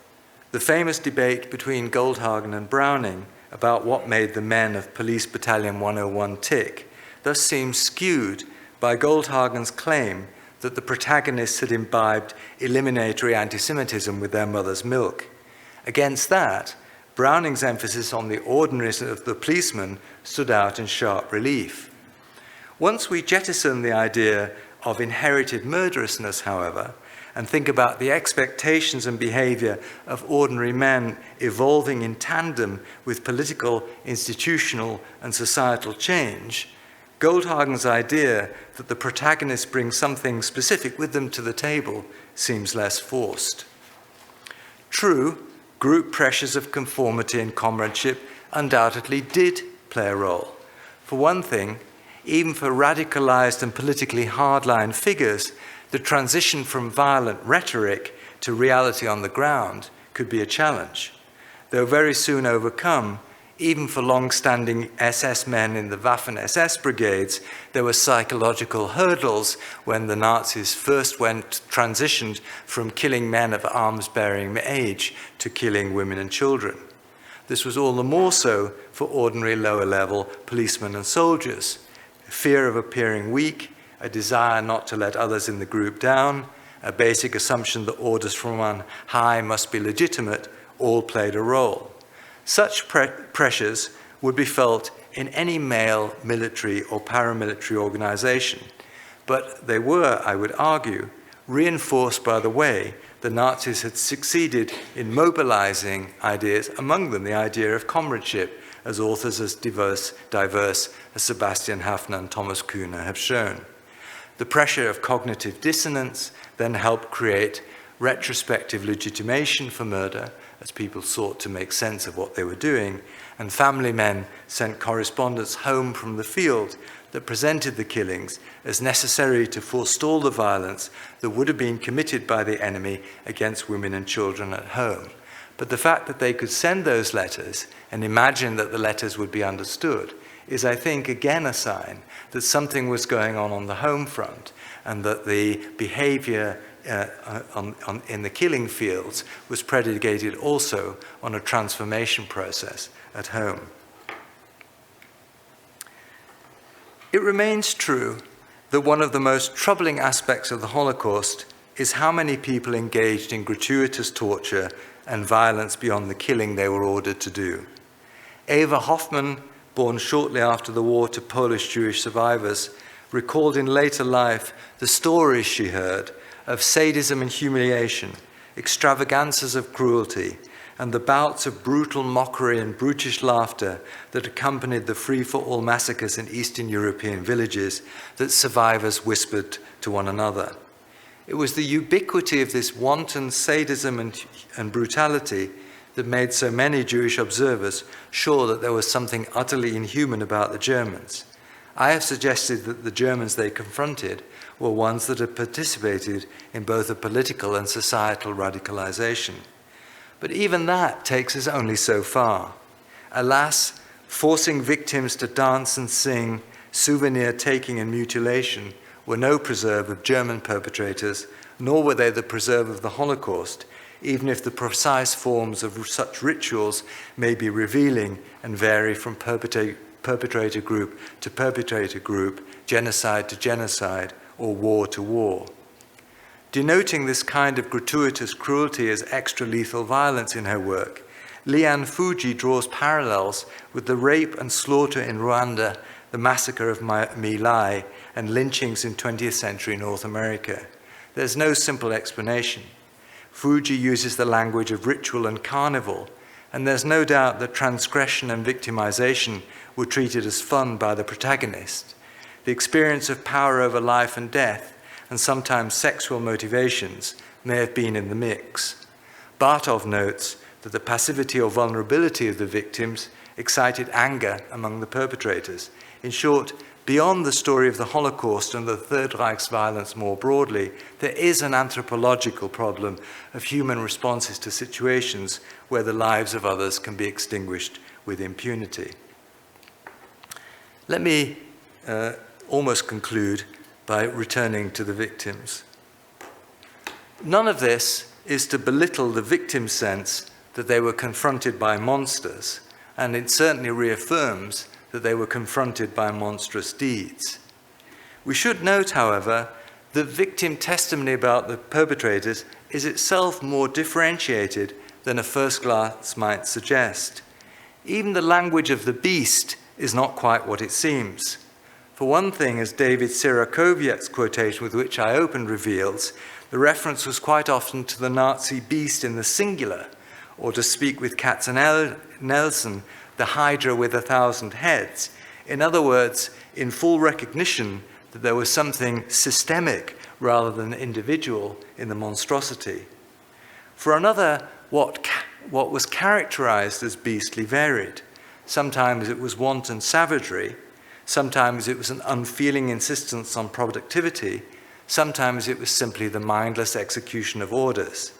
the famous debate between Goldhagen and Browning about what made the men of Police Battalion 101 tick thus seems skewed by Goldhagen's claim that the protagonists had imbibed eliminatory anti-Semitism with their mother's milk. Against that, Browning's emphasis on the ordinariness of the policeman stood out in sharp relief. Once we jettison the idea of inherited murderousness, however, and think about the expectations and behavior of ordinary men evolving in tandem with political, institutional, and societal change, Goldhagen's idea that the protagonists bring something specific with them to the table seems less forced. True, group pressures of conformity and comradeship undoubtedly did play a role. For one thing, even for radicalized and politically hardline figures, the transition from violent rhetoric to reality on the ground could be a challenge. Though very soon overcome, even for long-standing SS men in the Waffen-SS brigades, there were psychological hurdles when the Nazis first transitioned from killing men of arms-bearing age to killing women and children. This was all the more so for ordinary lower-level policemen and soldiers. Fear of appearing weak, a desire not to let others in the group down, a basic assumption that orders from on high must be legitimate, all played a role. Such pressures would be felt in any male military or paramilitary organization, but they were, I would argue, reinforced by the way the Nazis had succeeded in mobilizing ideas, among them the idea of comradeship, as authors as diverse as Sebastian Haffner and Thomas Kuhner have shown. The pressure of cognitive dissonance then helped create retrospective legitimation for murder, as people sought to make sense of what they were doing, and family men sent correspondence home from the field that presented the killings as necessary to forestall the violence that would have been committed by the enemy against women and children at home. But the fact that they could send those letters and imagine that the letters would be understood is, I think, again a sign that something was going on the home front, and that the behavior in the killing fields was predicated also on a transformation process at home. It remains true that one of the most troubling aspects of the Holocaust is how many people engaged in gratuitous torture and violence beyond the killing they were ordered to do. Eva Hoffman, born shortly after the war to Polish Jewish survivors, recalled in later life the stories she heard of sadism and humiliation, extravagances of cruelty, and the bouts of brutal mockery and brutish laughter that accompanied the free-for-all massacres in Eastern European villages that survivors whispered to one another. It was the ubiquity of this wanton sadism and brutality that made so many Jewish observers sure that there was something utterly inhuman about the Germans. I have suggested that the Germans they confronted were ones that had participated in both a political and societal radicalization. But even that takes us only so far. Alas, forcing victims to dance and sing, souvenir taking and mutilation were no preserve of German perpetrators, nor were they the preserve of the Holocaust, even if the precise forms of such rituals may be revealing and vary from perpetrator group to perpetrator group, genocide to genocide, or war to war. Denoting this kind of gratuitous cruelty as extra-lethal violence in her work, Liane Fuji draws parallels with the rape and slaughter in Rwanda, the massacre of My Lai, and lynchings in 20th century North America. There's no simple explanation. Fuji uses the language of ritual and carnival, and there's no doubt that transgression and victimization were treated as fun by the protagonist. The experience of power over life and death, and sometimes sexual motivations, may have been in the mix. Bartov notes that the passivity or vulnerability of the victims excited anger among the perpetrators. In short, beyond the story of the Holocaust and the Third Reich's violence more broadly, there is an anthropological problem of human responses to situations where the lives of others can be extinguished with impunity. Let me almost conclude by returning to the victims. None of this is to belittle the victim's sense that they were confronted by monsters, and it certainly reaffirms that they were confronted by monstrous deeds. We should note, however, that victim testimony about the perpetrators is itself more differentiated than a first glance might suggest. Even the language of the beast is not quite what it seems. For one thing, as David Sirakowiak's quotation with which I opened reveals, the reference was quite often to the Nazi beast in the singular, or to speak with Katzenelson, the Hydra with 1,000 heads. In other words, in full recognition that there was something systemic rather than individual in the monstrosity. For another, what was characterized as beastly varied. Sometimes it was wanton savagery, sometimes it was an unfeeling insistence on productivity, sometimes it was simply the mindless execution of orders.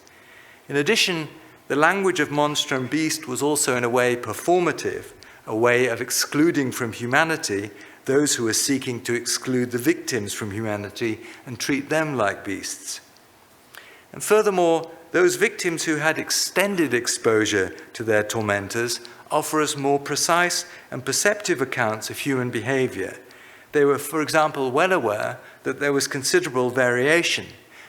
In addition, the language of monster and beast was also in a way performative, a way of excluding from humanity those who were seeking to exclude the victims from humanity and treat them like beasts. And furthermore, those victims who had extended exposure to their tormentors offer us more precise and perceptive accounts of human behavior. They were, for example, well aware that there was considerable variation.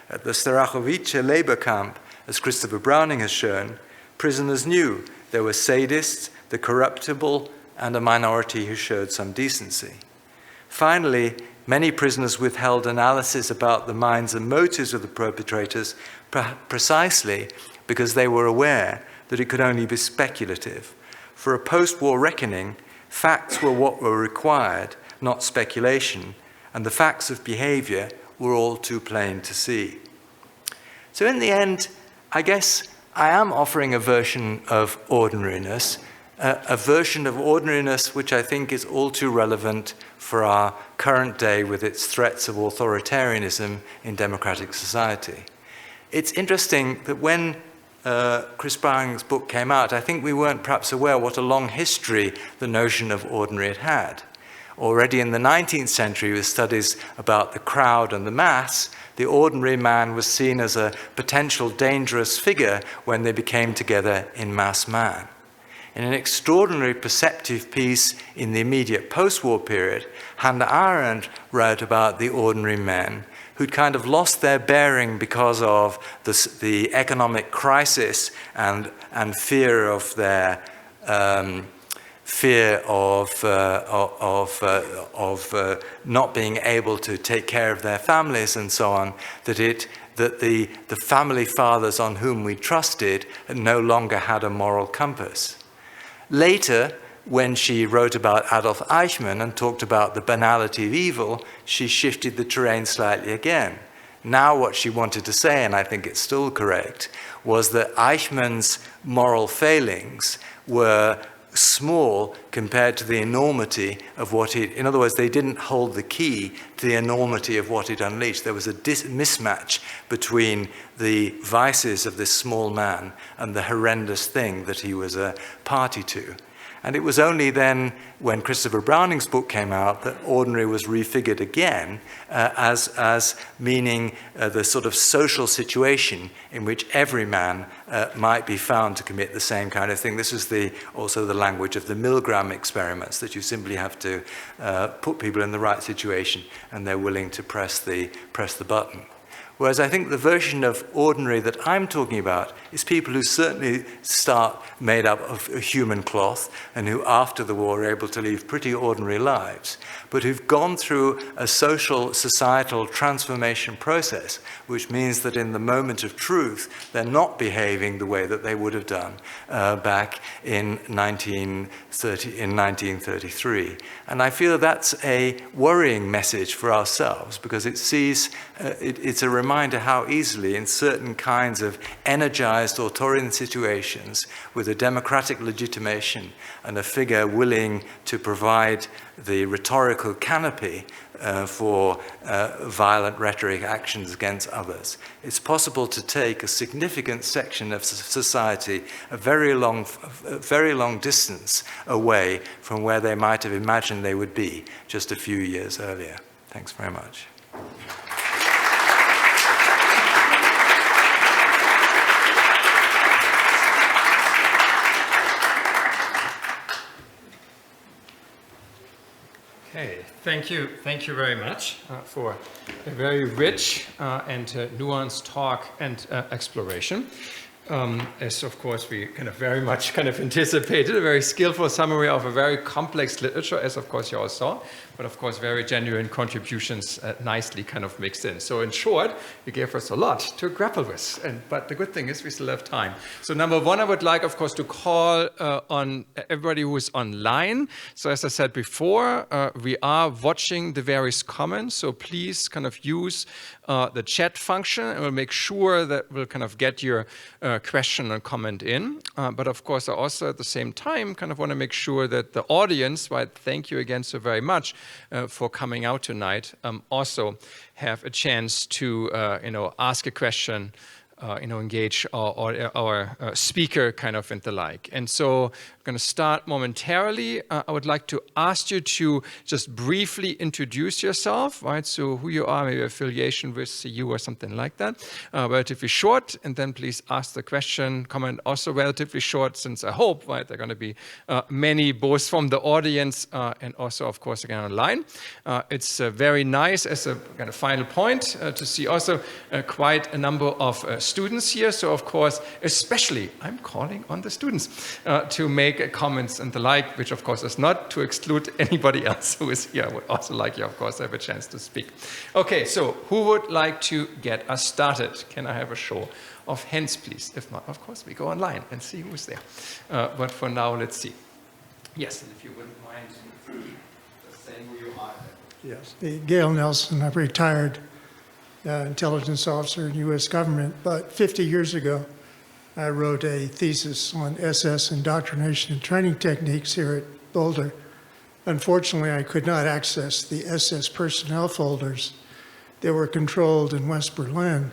At the Starachowice labor camp, as Christopher Browning has shown, prisoners knew there were sadists, the corruptible, and a minority who showed some decency. Finally, many prisoners withheld analysis about the minds and motives of the perpetrators precisely because they were aware that it could only be speculative. For a post-war reckoning, facts were what were required, not speculation, and the facts of behavior were all too plain to see. So in the end, I guess I am offering a version of ordinariness, a version of ordinariness which I think is all too relevant for our current day with its threats of authoritarianism in democratic society. It's interesting that when Chris Browning's book came out, I think we weren't perhaps aware what a long history the notion of ordinary had had. Already in the 19th century, with studies about the crowd and the mass, the ordinary man was seen as a potential dangerous figure when they became together in mass man. In an extraordinary perceptive piece in the immediate post-war period, Hannah Arendt wrote about the ordinary men who'd kind of lost their bearing because of the economic crisis and fear of their not being able to take care of their families and so on, that the family fathers on whom we trusted no longer had a moral compass. Later, when she wrote about Adolf Eichmann and talked about the banality of evil, she shifted the terrain slightly again. Now what she wanted to say, and I think it's still correct, was that Eichmann's moral failings were small compared to the enormity of what in other words, they didn't hold the key to the enormity of what it unleashed. There was a mismatch between the vices of this small man and the horrendous thing that he was a party to. And it was only then, when Christopher Browning's book came out, that ordinary was refigured again as meaning the sort of social situation in which every man might be found to commit the same kind of thing. This is also the language of the Milgram experiments, that you simply have to put people in the right situation and they're willing to press the button. Whereas I think the version of ordinary that I'm talking about is people who certainly start made up of human cloth and who after the war are able to live pretty ordinary lives, but who've gone through a social, societal transformation process, which means that in the moment of truth, they're not behaving the way that they would have done back in 1933. And I feel that's a worrying message for ourselves, because it sees, it's a reminder how easily in certain kinds of energized authoritarian situations with a democratic legitimation and a figure willing to provide the rhetorical canopy for violent rhetoric actions against others, it's possible to take a significant section of society a very long distance away from where they might have imagined they would be just a few years earlier. Thanks very much. Okay, thank you very much for a very rich and nuanced talk and exploration. As of course we very much anticipated, a very skillful summary of a very complex literature, as of course you all saw, but of course very genuine contributions nicely mixed in. So in short, you gave us a lot to grapple with, but the good thing is we still have time. So number one, I would like, of course, to call on everybody who is online. So as I said before, we are watching the various comments, so please use the chat function, and we'll make sure that we'll get your question and comment in. But of course, I also at the same time want to make sure that the audience, right, thank you again so very much for coming out tonight, also have a chance to ask a question, engage our speaker and the like. And so I'm going to start momentarily. I would like to ask you to just briefly introduce yourself, right? So who you are, maybe affiliation with CU or something like that, relatively short, and then please ask the question, comment also relatively short, since I hope, right, there are going to be many both from the audience and also, of course, again online. It's very nice as a final point to see also quite a number of students here. So of course, especially I'm calling on the students to make comments and the like, which of course is not to exclude anybody else who is here. I would also like you, of course, to have a chance to speak. Okay, so who would like to get us started? Can I have a show of hands, please? If not, of course, we go online and see who's there. But for now, let's see. Yes, and if you wouldn't mind just saying who you are. Yes, Gail Nelson. I'm retired intelligence officer in U.S. government, but 50 years ago, I wrote a thesis on SS indoctrination and training techniques here at Boulder. Unfortunately, I could not access the SS personnel folders that were controlled in West Berlin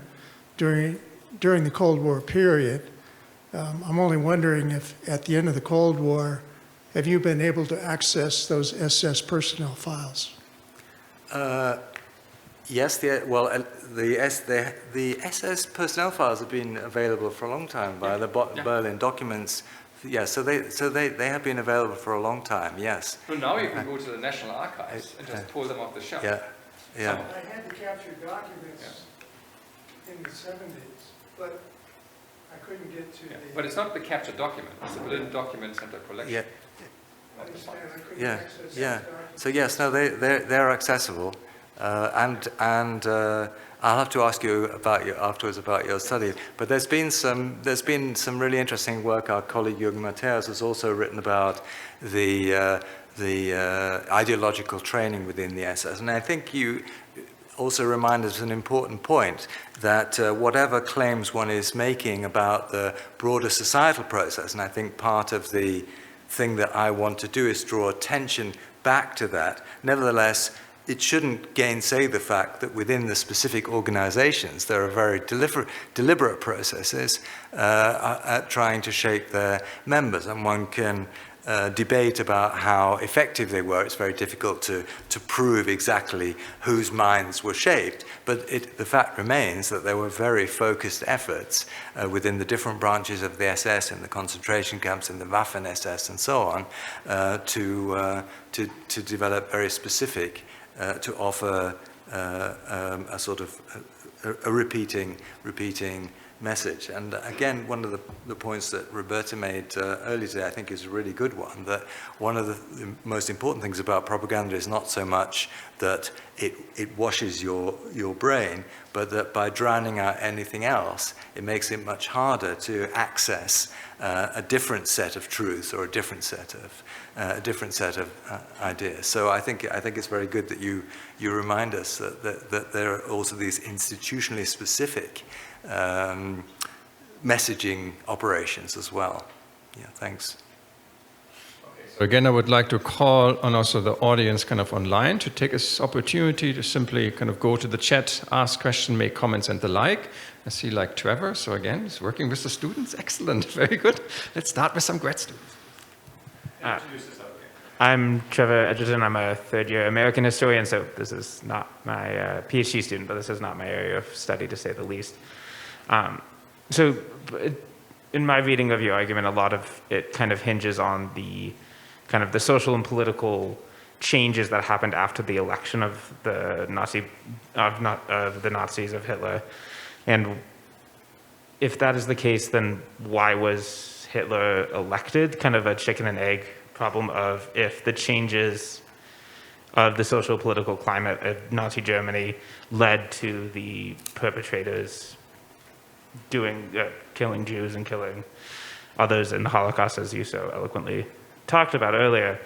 during the Cold War period. I'm only wondering if at the end of the Cold War, have you been able to access those SS personnel files? Yes, the SS personnel files have been available for a long time via the Berlin documents Yeah, so they have been available for a long time, yes. So now you can go to the National Archives and just pull them off the shelf. Yeah, yeah. I had to capture documents in the 70s, but I couldn't get to Yeah. the... But it's not the captured document, it's the Berlin Document Center collection. Yeah. I understand, I couldn't Yeah, access yeah. those documents. So yes, no, they're accessible, and I'll have to ask you afterwards about your study. But there's been some really interesting work. Our colleague Jürgen Matthäus has also written about the ideological training within the SS, and I think you also remind us an important point that whatever claims one is making about the broader societal process, and I think part of the thing that I want to do is draw attention back to that. Nevertheless, it shouldn't gainsay the fact that within the specific organizations, there are very deliberate processes at trying to shape their members, and one can debate about how effective they were. It's very difficult to prove exactly whose minds were shaped, but the fact remains that there were very focused efforts within the different branches of the SS, in the concentration camps, in the Waffen-SS, and so on, to develop very specific, to offer a sort of a repeating message. And again, one of the points that Roberta made earlier today, I think, is a really good one, that one of the most important things about propaganda is not so much that it washes your brain, but that by drowning out anything else, it makes it much harder to access a different set of truths or a different set of ideas. So I think it's very good that you remind us that there are also these institutionally specific messaging operations as well. Yeah, thanks. So again, I would like to call on also the audience kind of online to take this opportunity to simply kind of go to the chat, ask questions, make comments and the like. I see like Trevor, so again, he's working with the students. Excellent, very good. Let's start with some grad students. I'm Trevor Edgerton. I'm a third-year American historian, so this is not my PhD student, but this is not my area of study, to say the least. So in my reading of your argument, a lot of it kind of hinges on the kind of the social and political changes that happened after the election of the Nazis, of Hitler. And if that is the case, then why was Hitler elected? Kind of a chicken and egg problem of if the changes of the social political climate of Nazi Germany led to the perpetrators killing Jews and killing others in the Holocaust, as you so eloquently talked about earlier,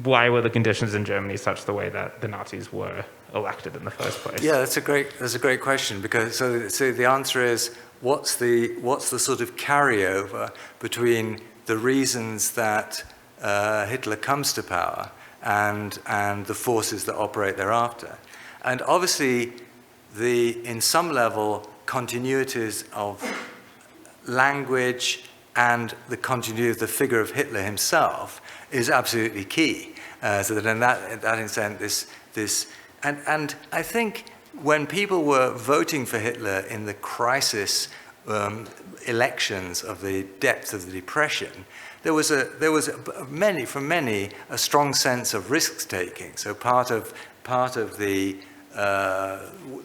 why were the conditions in Germany such the way that the Nazis were elected in the first place? Yeah, that's a great question, because so the answer is what's the sort of carryover between the reasons that Hitler comes to power and the forces that operate thereafter. And obviously, in some level, continuities of language and the continuity of the figure of Hitler himself is absolutely key. So that in that extent, and I think when people were voting for Hitler in the crisis elections of the depth of the Depression, there was from many a strong sense of risk taking. So part of the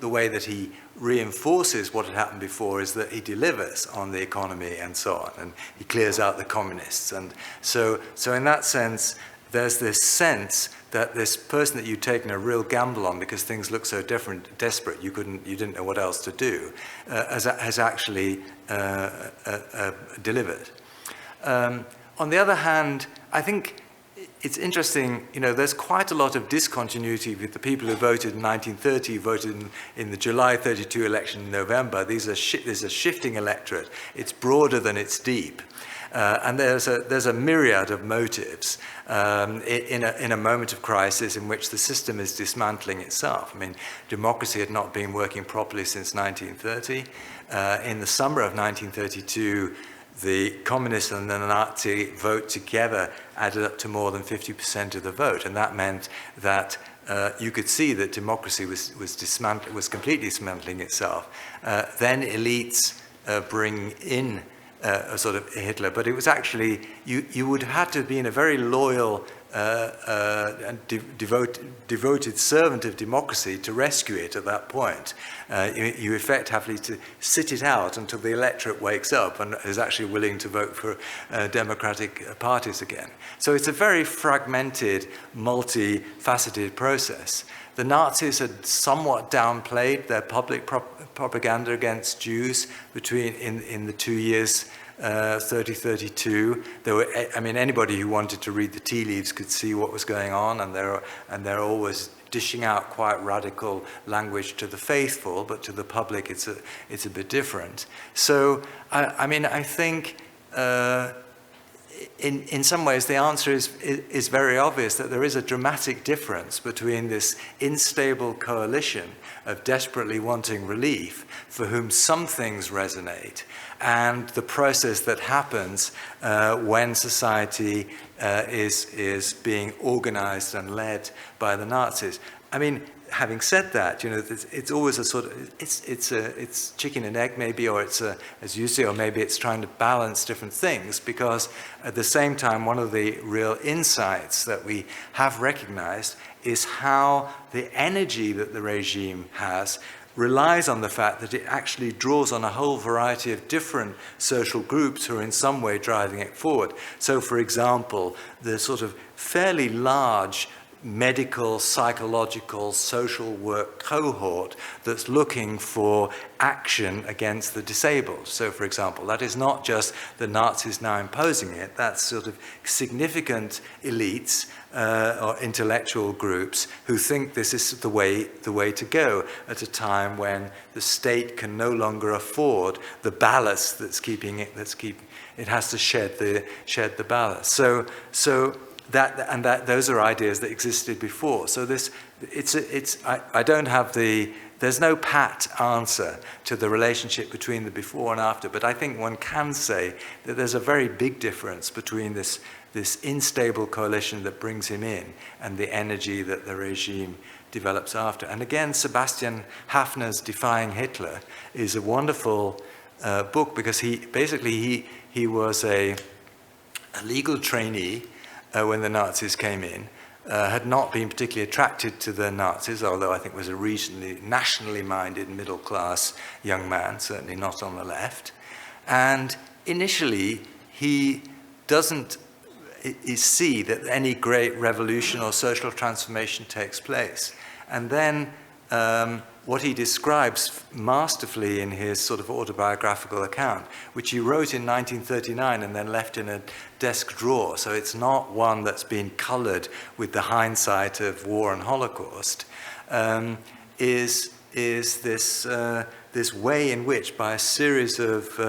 way that he reinforces what had happened before is that he delivers on the economy and so on, and he clears out the communists. And so in that sense, there's this sense that this person that you'd taken a real gamble on because things look so desperate, you didn't know what else to do, has actually delivered. On the other hand, I think it's interesting, there's quite a lot of discontinuity with the people who voted in 1930, voted in the July 32 election in November. There's a shifting electorate. It's broader than it's deep. And there's a myriad of motives in a moment of crisis in which the system is dismantling itself. I mean, democracy had not been working properly since 1930. In the summer of 1932, the communist and the Nazi vote together added up to more than 50% of the vote, and that meant that you could see that democracy was completely dismantling itself. Then elites bring in sort of Hitler, but it was actually, you would have had to have been a very loyal and devoted servant of democracy to rescue it at that point. You effectively have to sit it out until the electorate wakes up and is actually willing to vote for democratic parties again. So it's a very fragmented, multifaceted process. The Nazis had somewhat downplayed their public propaganda against Jews in the 2 years 30-32. There were, I mean, anybody who wanted to read the tea leaves could see what was going on, and they're always dishing out quite radical language to the faithful, but to the public it's a bit different. So I mean, I think in some ways the answer is very obvious, that there is a dramatic difference between this unstable coalition of desperately wanting relief, for whom some things resonate, and the process that happens when society is being organized and led by the Nazis. I mean, having said that, you know, it's always a sort of, it's chicken and egg maybe, or it's as you say, or maybe it's trying to balance different things, because at the same time, one of the real insights that we have recognized is how the energy that the regime has relies on the fact that it actually draws on a whole variety of different social groups who are in some way driving it forward. So, for example, the sort of fairly large medical, psychological, social work cohort that's looking for action against the disabled. So, for example, that is not just the Nazis now imposing it, that's sort of significant elites or intellectual groups who think this is the way to go at a time when the state can no longer afford the ballast it has to shed the ballast. So those are ideas that existed before. So I don't have there's no pat answer to the relationship between the before and after, but I think one can say that there's a very big difference between this unstable coalition that brings him in and the energy that the regime develops after. And again, Sebastian Haffner's Defying Hitler is a wonderful book, because he was a legal trainee when the Nazis came in, had not been particularly attracted to the Nazis, although I think was a reasonably nationally minded middle-class young man, certainly not on the left. And initially, he doesn't see that any great revolution or social transformation takes place. And then what he describes masterfully in his sort of autobiographical account, which he wrote in 1939 and then left in a desk drawer, so it's not one that's been colored with the hindsight of war and Holocaust, is this way in which, by a series of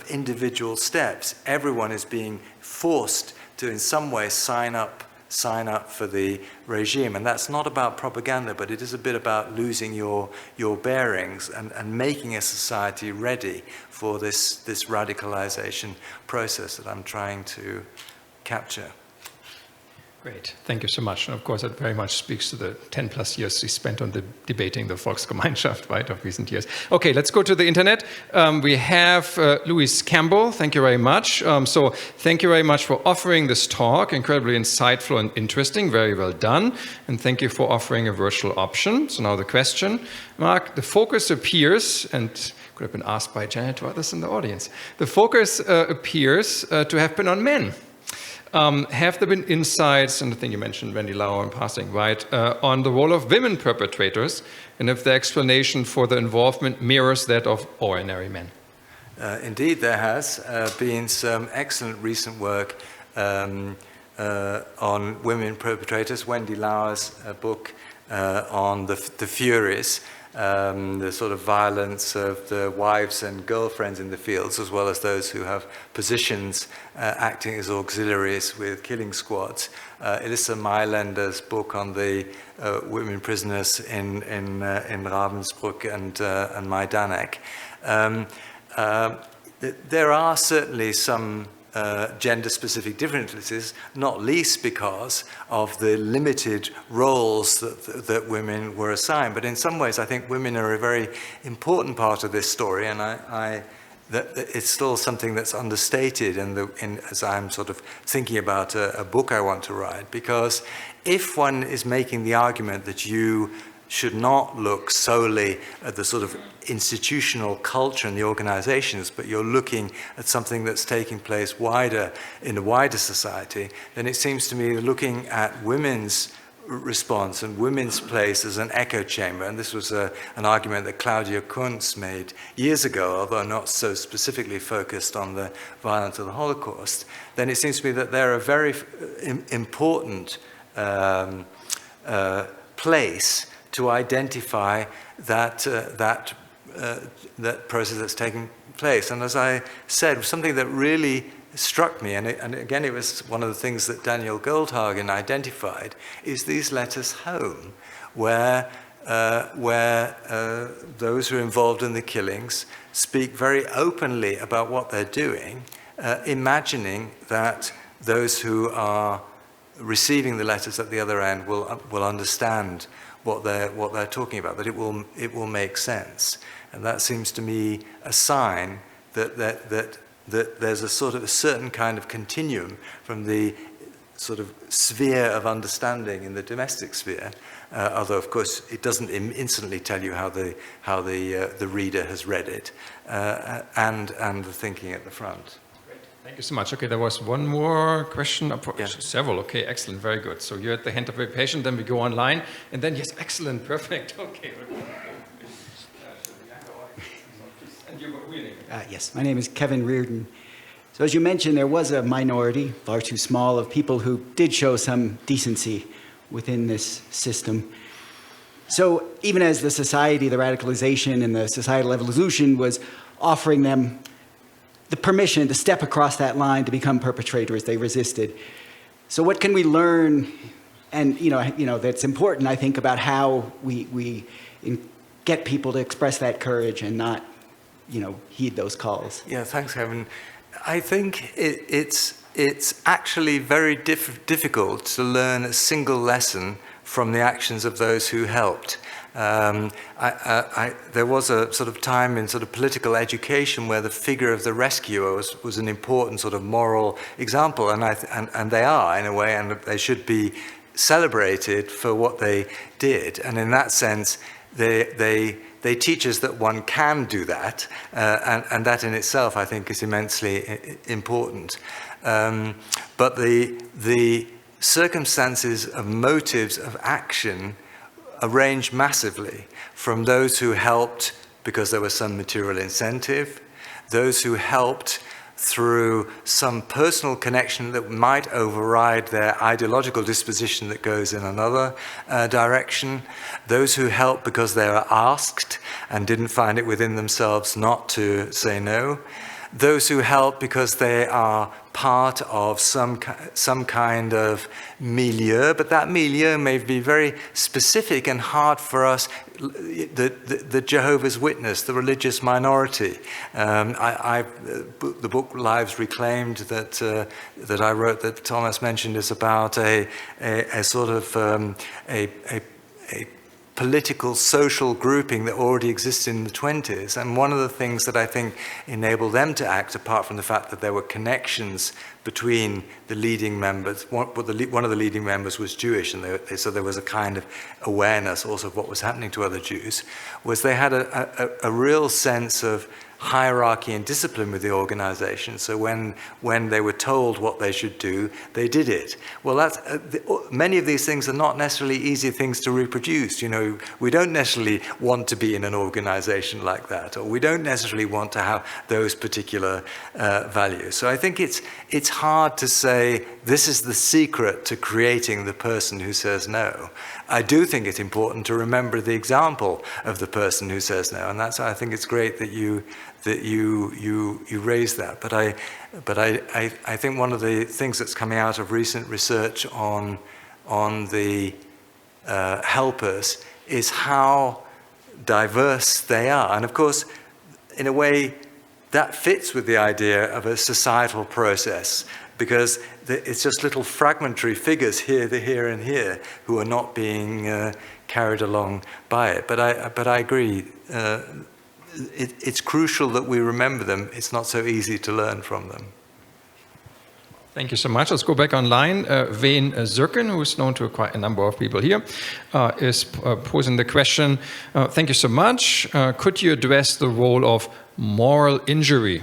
individual steps, everyone is being forced to in some way sign up for the regime. And that's not about propaganda, but it is a bit about losing your bearings and making a society ready for this radicalization process that I'm trying to capture. Great, thank you so much. And of course, that very much speaks to the 10 plus years we spent on debating the Volksgemeinschaft, right, of recent years. Okay, let's go to the internet. We have Louis Campbell, thank you very much. So thank you very much for offering this talk, incredibly insightful and interesting, very well done. And thank you for offering a virtual option. So now the question, Mark, the focus appears, and could have been asked by Janet to others in the audience, the focus appears to have been on men. Have there been insights, and I think you mentioned Wendy Lauer in passing, right, on the role of women perpetrators, and if the explanation for the involvement mirrors that of ordinary men? Indeed, there has been some excellent recent work on women perpetrators. Wendy Lauer's book on the Furies, the sort of violence of the wives and girlfriends in the fields, as well as those who have positions acting as auxiliaries with killing squads. Elissa Mailander's book on the women prisoners in Ravensbrück and Majdanek. There are certainly some gender-specific differences, not least because of the limited roles that women were assigned. But in some ways, I think women are a very important part of this story, and I it's still something that's understated as I'm sort of thinking about a book I want to write. Because if one is making the argument that you should not look solely at the sort of institutional culture and the organizations, but you're looking at something that's taking place in a wider society, then it seems to me looking at women's response and women's place as an echo chamber, and this was an argument that Claudia Kuntz made years ago, although not so specifically focused on the violence of the Holocaust, then it seems to me that they're a very important place to identify that process that's taking place. And as I said, something that really struck me, and again it was one of the things that Daniel Goldhagen identified, is these letters home, where those who are involved in the killings speak very openly about what they're doing, imagining that those who are receiving the letters at the other end will understand what they're talking about, that it will make sense. And that seems to me a sign that there's a sort of a certain kind of continuum from the sort of sphere of understanding in the domestic sphere, although of course it doesn't instantly tell you how the reader has read it, and the thinking at the front. Thank you so much. Okay, there was one more question. Yeah. Several. Okay, excellent. Very good. So you're at the hand of a patient, then we go online, and then, yes, excellent. Perfect. Okay. And you were reading. Yes, my name is Kevin Reardon. So as you mentioned, there was a minority, far too small, of people who did show some decency within this system. So even as the society, the radicalization and the societal evolution was offering them the permission to step across that line to become perpetrators, they resisted. So what can we learn? And that's important, I think, about how we get people to express that courage and not, heed those calls. Yeah, thanks, Kevin. I think it's actually very difficult to learn a single lesson from the actions of those who helped. There was a sort of time in sort of political education where the figure of the rescuer was an important sort of moral example, and they are in a way, and they should be celebrated for what they did. And in that sense, they teach us that one can do that, and that in itself, I think, is immensely important. But the circumstances of motives of action range massively, from those who helped because there was some material incentive, those who helped through some personal connection that might override their ideological disposition that goes in another direction, those who helped because they were asked and didn't find it within themselves not to say no, those who help because they are part of some kind of milieu, but that milieu may be very specific and hard for us, the Jehovah's Witness, the religious minority. The book Lives Reclaimed that I wrote, that Thomas mentioned, is about a sort of a political, social grouping that already existed in the 20s. And one of the things that I think enabled them to act, apart from the fact that there were connections between the leading members, one of the leading members was Jewish, and so there was a kind of awareness also of what was happening to other Jews, was they had a real sense of hierarchy and discipline with the organization. So when they were told what they should do, they did it. Well, many of these things are not necessarily easy things to reproduce. We don't necessarily want to be in an organization like that, or we don't necessarily want to have those particular values. So I think it's hard to say this is the secret to creating the person who says no. I do think it's important to remember the example of the person who says no, and that's why I think it's great that you raise that. But I think one of the things that's coming out of recent research on the helpers is how diverse they are, and of course, in a way, that fits with the idea of a societal process, because it's just little fragmentary figures here, and here who are not being carried along by it. But I agree. it's crucial that we remember them. It's not so easy to learn from them. Thank you so much. Let's go back online. Wayne Zirkin, who is known to quite a number of people here, is posing the question. Thank you so much. Could you address the role of moral injury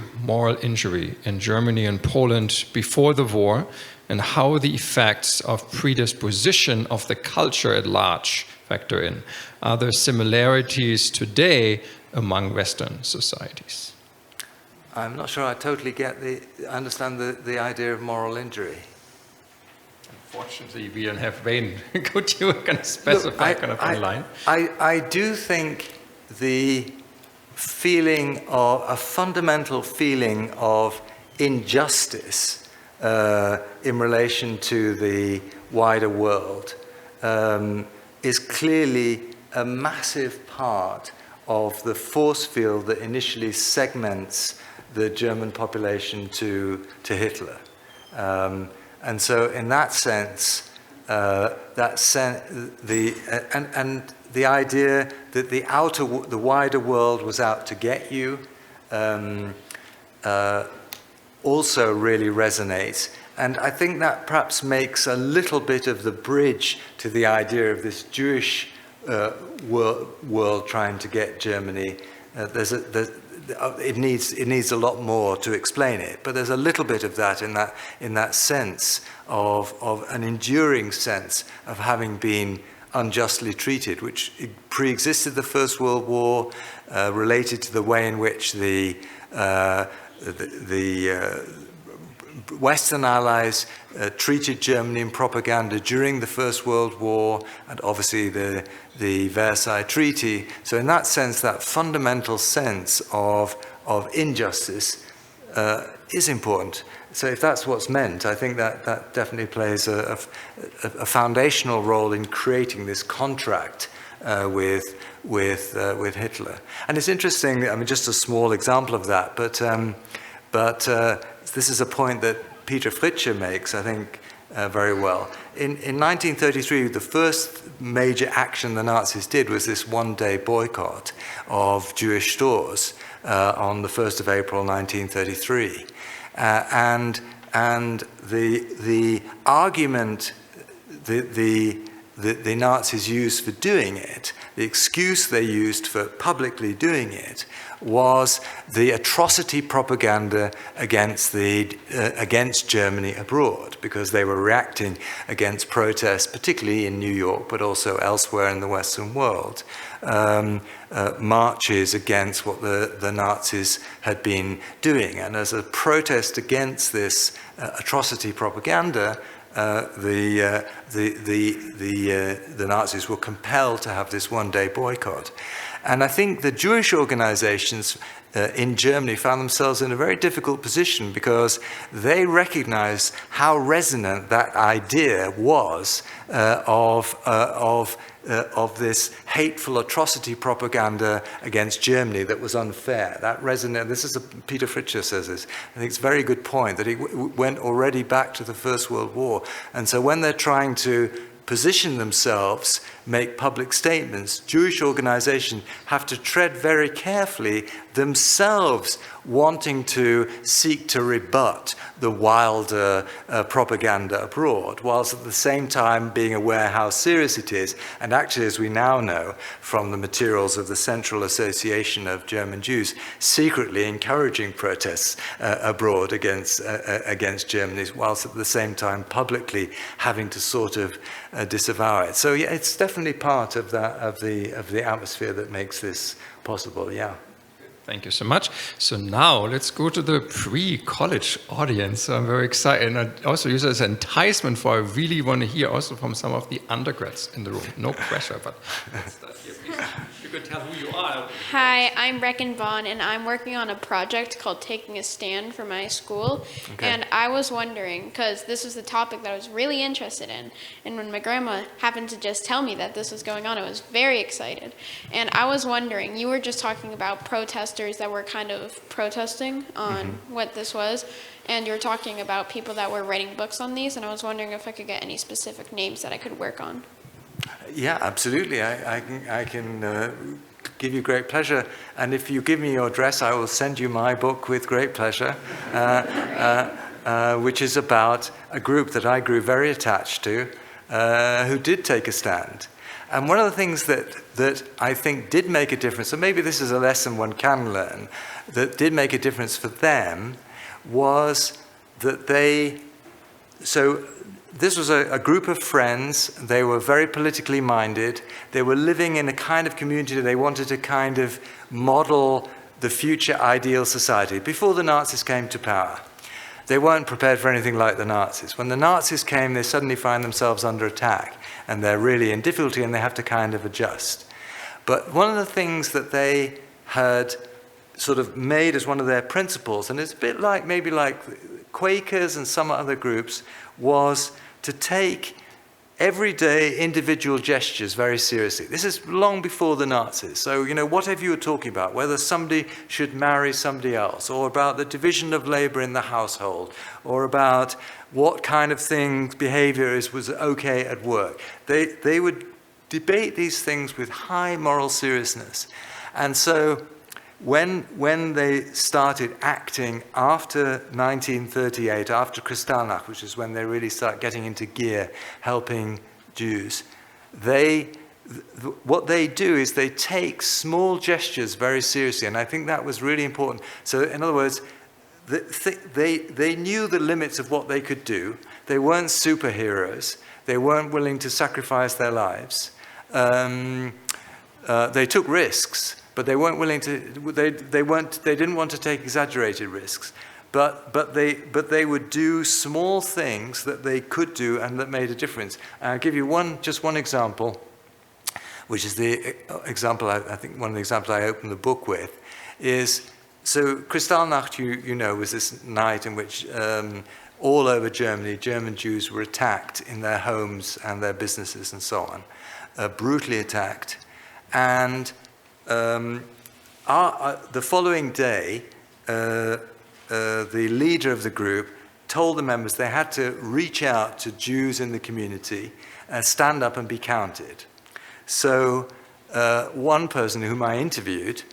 in Germany and Poland before the war, and how the effects of predisposition of the culture at large factor in? Are there similarities today among Western societies? I'm not sure I totally understand the idea of moral injury. Unfortunately, we don't have Wayne. Could you kind of specify online? I do think the feeling of a fundamental feeling of injustice in relation to the wider world is clearly a massive part of the force field that initially segments the German population to Hitler. And so in that sense, the idea that the wider world was out to get you also really resonates. And I think that perhaps makes a little bit of the bridge to the idea of this Jewish world trying to get Germany. It needs a lot more to explain it, but there's a little bit of that in that sense of an enduring sense of having been unjustly treated, which pre-existed the First World War, related to the way in which the Western Allies treated Germany in propaganda during the First World War, and obviously the Versailles Treaty. So in that sense, that fundamental sense of injustice is important. So if that's what's meant, I think that definitely plays a foundational role in creating this contract with Hitler. And it's interesting, I mean, just a small example of that, but this is a point that Peter Fritzsche makes, I think, very well. In 1933, the first major action the Nazis did was this one-day boycott of Jewish stores on the 1st of April 1933. And the argument the Nazis used for doing it, the excuse they used for publicly doing it, was the atrocity propaganda against Germany abroad, because they were reacting against protests, particularly in New York, but also elsewhere in the Western world, marches against what the Nazis had been doing. And as a protest against this atrocity propaganda, the Nazis were compelled to have this one-day boycott. And I think the Jewish organizations in Germany found themselves in a very difficult position, because they recognized how resonant that idea was of this hateful atrocity propaganda against Germany that was unfair. That resonant. This is Peter Fritzsche says this. I think it's a very good point that it went already back to the First World War. And so when they're trying to position themselves, make public statements, Jewish organizations have to tread very carefully, themselves wanting to seek to rebut the wilder propaganda abroad, whilst at the same time being aware how serious it is. And actually, as we now know from the materials of the Central Association of German Jews, secretly encouraging protests abroad against Germany, whilst at the same time publicly having to sort of disavow it. So yeah, it's definitely part of the atmosphere that makes this possible. Yeah. Thank you so much. So now let's go to the pre-college audience. I'm very excited, and I also use it as an enticement for I really want to hear also from some of the undergrads in the room. No pressure, but let's start here, please. You could tell who you are. Hi, I'm Brecken Vaughn, and I'm working on a project called Taking a Stand for my school. Okay. And I was wondering, because this was the topic that I was really interested in, and when my grandma happened to just tell me that this was going on, I was very excited. And I was wondering, you were just talking about protesters that were kind of protesting on what this was, and you were talking about people that were writing books on these, and I was wondering if I could get any specific names that I could work on. Yeah, absolutely. I can give you great pleasure. And if you give me your address, I will send you my book with great pleasure, which is about a group that I grew very attached to, who did take a stand. And one of the things that I think did make a difference, and maybe this is a lesson one can learn, that did make a difference for them, was that this was a group of friends. They were very politically minded. They were living in a kind of community. They wanted to kind of model the future ideal society before the Nazis came to power. They weren't prepared for anything like the Nazis. When the Nazis came, they suddenly find themselves under attack, and they're really in difficulty, and they have to kind of adjust. But one of the things that they had sort of made as one of their principles, and it's a bit like maybe like Quakers and some other groups, was to take everyday individual gestures very seriously. This is long before the Nazis. So, whatever you were talking about, whether somebody should marry somebody else, or about the division of labor in the household, or about what kind of things, behavior was okay at work, they would debate these things with high moral seriousness. And so when they started acting after 1938, after Kristallnacht, which is when they really start getting into gear, helping Jews, what they do is they take small gestures very seriously, and I think that was really important. So in other words, they knew the limits of what they could do. They weren't superheroes. They weren't willing to sacrifice their lives. They took risks, but they weren't willing to. They didn't want to take exaggerated risks, but they would do small things that they could do and that made a difference. And I'll give you just one example, which is the example I think one of the examples I opened the book with is. So Kristallnacht, you know, was this night in which all over Germany, German Jews were attacked in their homes and their businesses and so on, brutally attacked. And the following day, the leader of the group told the members they had to reach out to Jews in the community and stand up and be counted. So one person whom I interviewed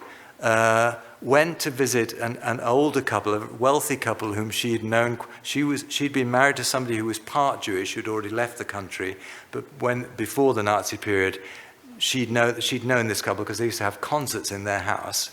went to visit an older couple, a wealthy couple whom she had known. She'd been married to somebody who was part Jewish, who'd already left the country, but before the Nazi period, she'd known this couple because they used to have concerts in their house.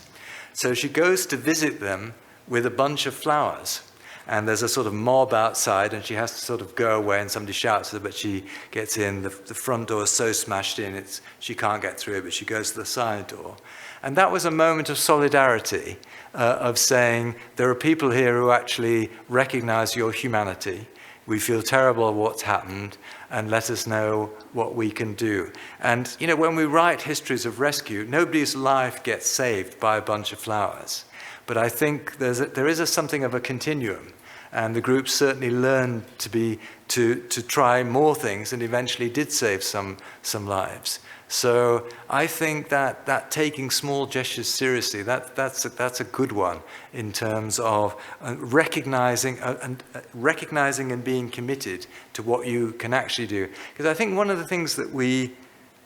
So she goes to visit them with a bunch of flowers. And there's a sort of mob outside, and she has to sort of go away, and somebody shouts at her, but she gets in. The front door is so smashed in, she can't get through it, but she goes to the side door. And that was a moment of solidarity, of saying, there are people here who actually recognize your humanity. We feel terrible at what's happened, and let us know what we can do. And, you know, when we write histories of rescue, nobody's life gets saved by a bunch of flowers. But I think there is something of a continuum, and the group certainly learned to try more things, and eventually did save some lives. So I think that taking small gestures seriously, that's a good one in terms of recognizing and being committed to what you can actually do. Because I think one of the things that we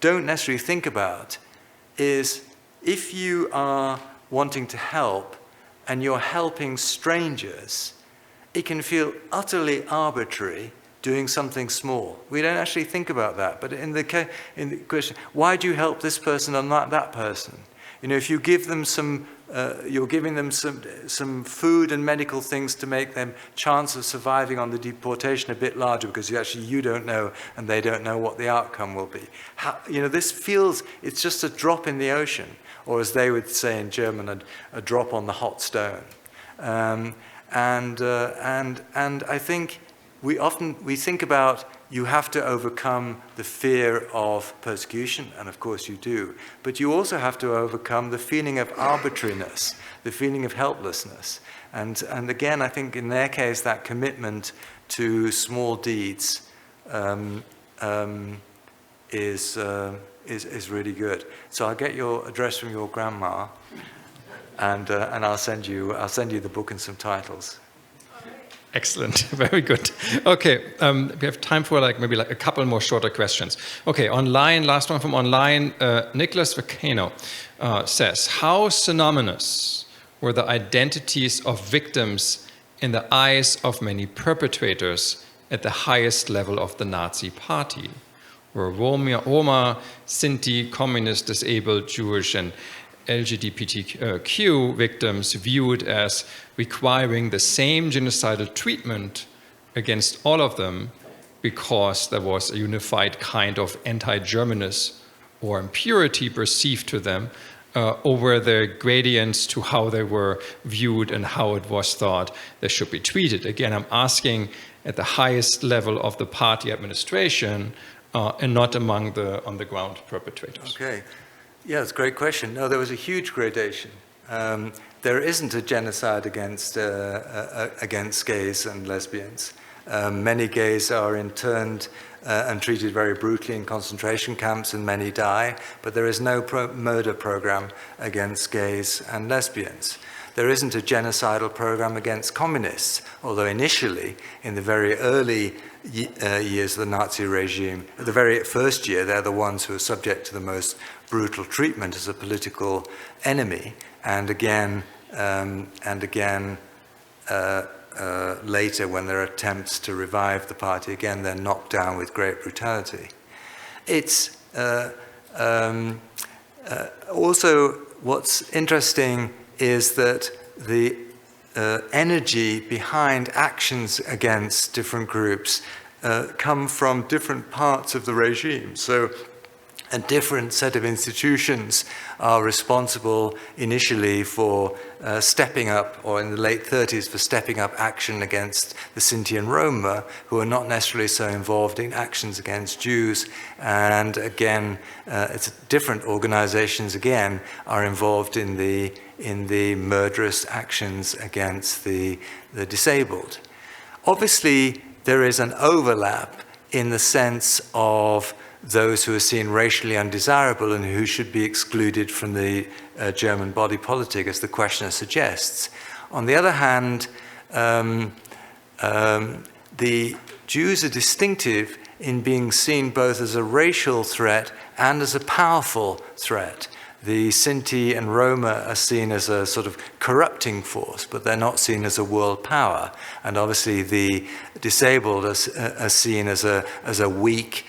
don't necessarily think about is if you are wanting to help and you're helping strangers, it can feel utterly arbitrary doing something small. We don't actually think about that. But in the question, why do you help this person and not that person? You know, if you give them you're giving them some food and medical things to make them chance of surviving on the deportation a bit larger, because you don't know and they don't know what the outcome will be. This feels, it's just a drop in the ocean, or as they would say in German, a drop on the hot stone. And I think we think about you have to overcome the fear of persecution, and of course you do, but you also have to overcome the feeling of arbitrariness, the feeling of helplessness. And again, I think in their case, that commitment to small deeds is really good. So I'll get your address from your grandma, and I'll send you the book and some titles. Excellent, very good. Okay, we have time for maybe a couple more shorter questions. Okay, online, last one from online. Nicholas Vacano says, how synonymous were the identities of victims in the eyes of many perpetrators at the highest level of the Nazi Party? Were Roma, Sinti, communist, disabled, Jewish, and LGBTQ victims viewed as requiring the same genocidal treatment against all of them because there was a unified kind of anti-Germanness or impurity perceived to them over the gradients to how they were viewed and how it was thought they should be treated. Again, I'm asking at the highest level of the party administration and not among the on-the-ground perpetrators. Okay. Yeah, it's a great question. No, there was a huge gradation. There isn't a genocide against gays and lesbians. Many gays are interned and treated very brutally in concentration camps, and many die, but there is no murder program against gays and lesbians. There isn't a genocidal program against communists, although initially, in the very early years of the Nazi regime, the very first year, they're the ones who are subject to the most brutal treatment as a political enemy, and again later when there are attempts to revive the party, again they're knocked down with great brutality. It's also what's interesting is that the energy behind actions against different groups come from different parts of the regime. So a different set of institutions are responsible initially for stepping up, or in the late 30s, for stepping up action against the Sinti and Roma, who are not necessarily so involved in actions against Jews. And again, it's different organizations again are involved in the murderous actions against the disabled. Obviously, there is an overlap in the sense of those who are seen racially undesirable and who should be excluded from the German body politic, as the questioner suggests. On the other hand, the Jews are distinctive in being seen both as a racial threat and as a powerful threat. The Sinti and Roma are seen as a sort of corrupting force, but they're not seen as a world power. And obviously the disabled are seen as a weak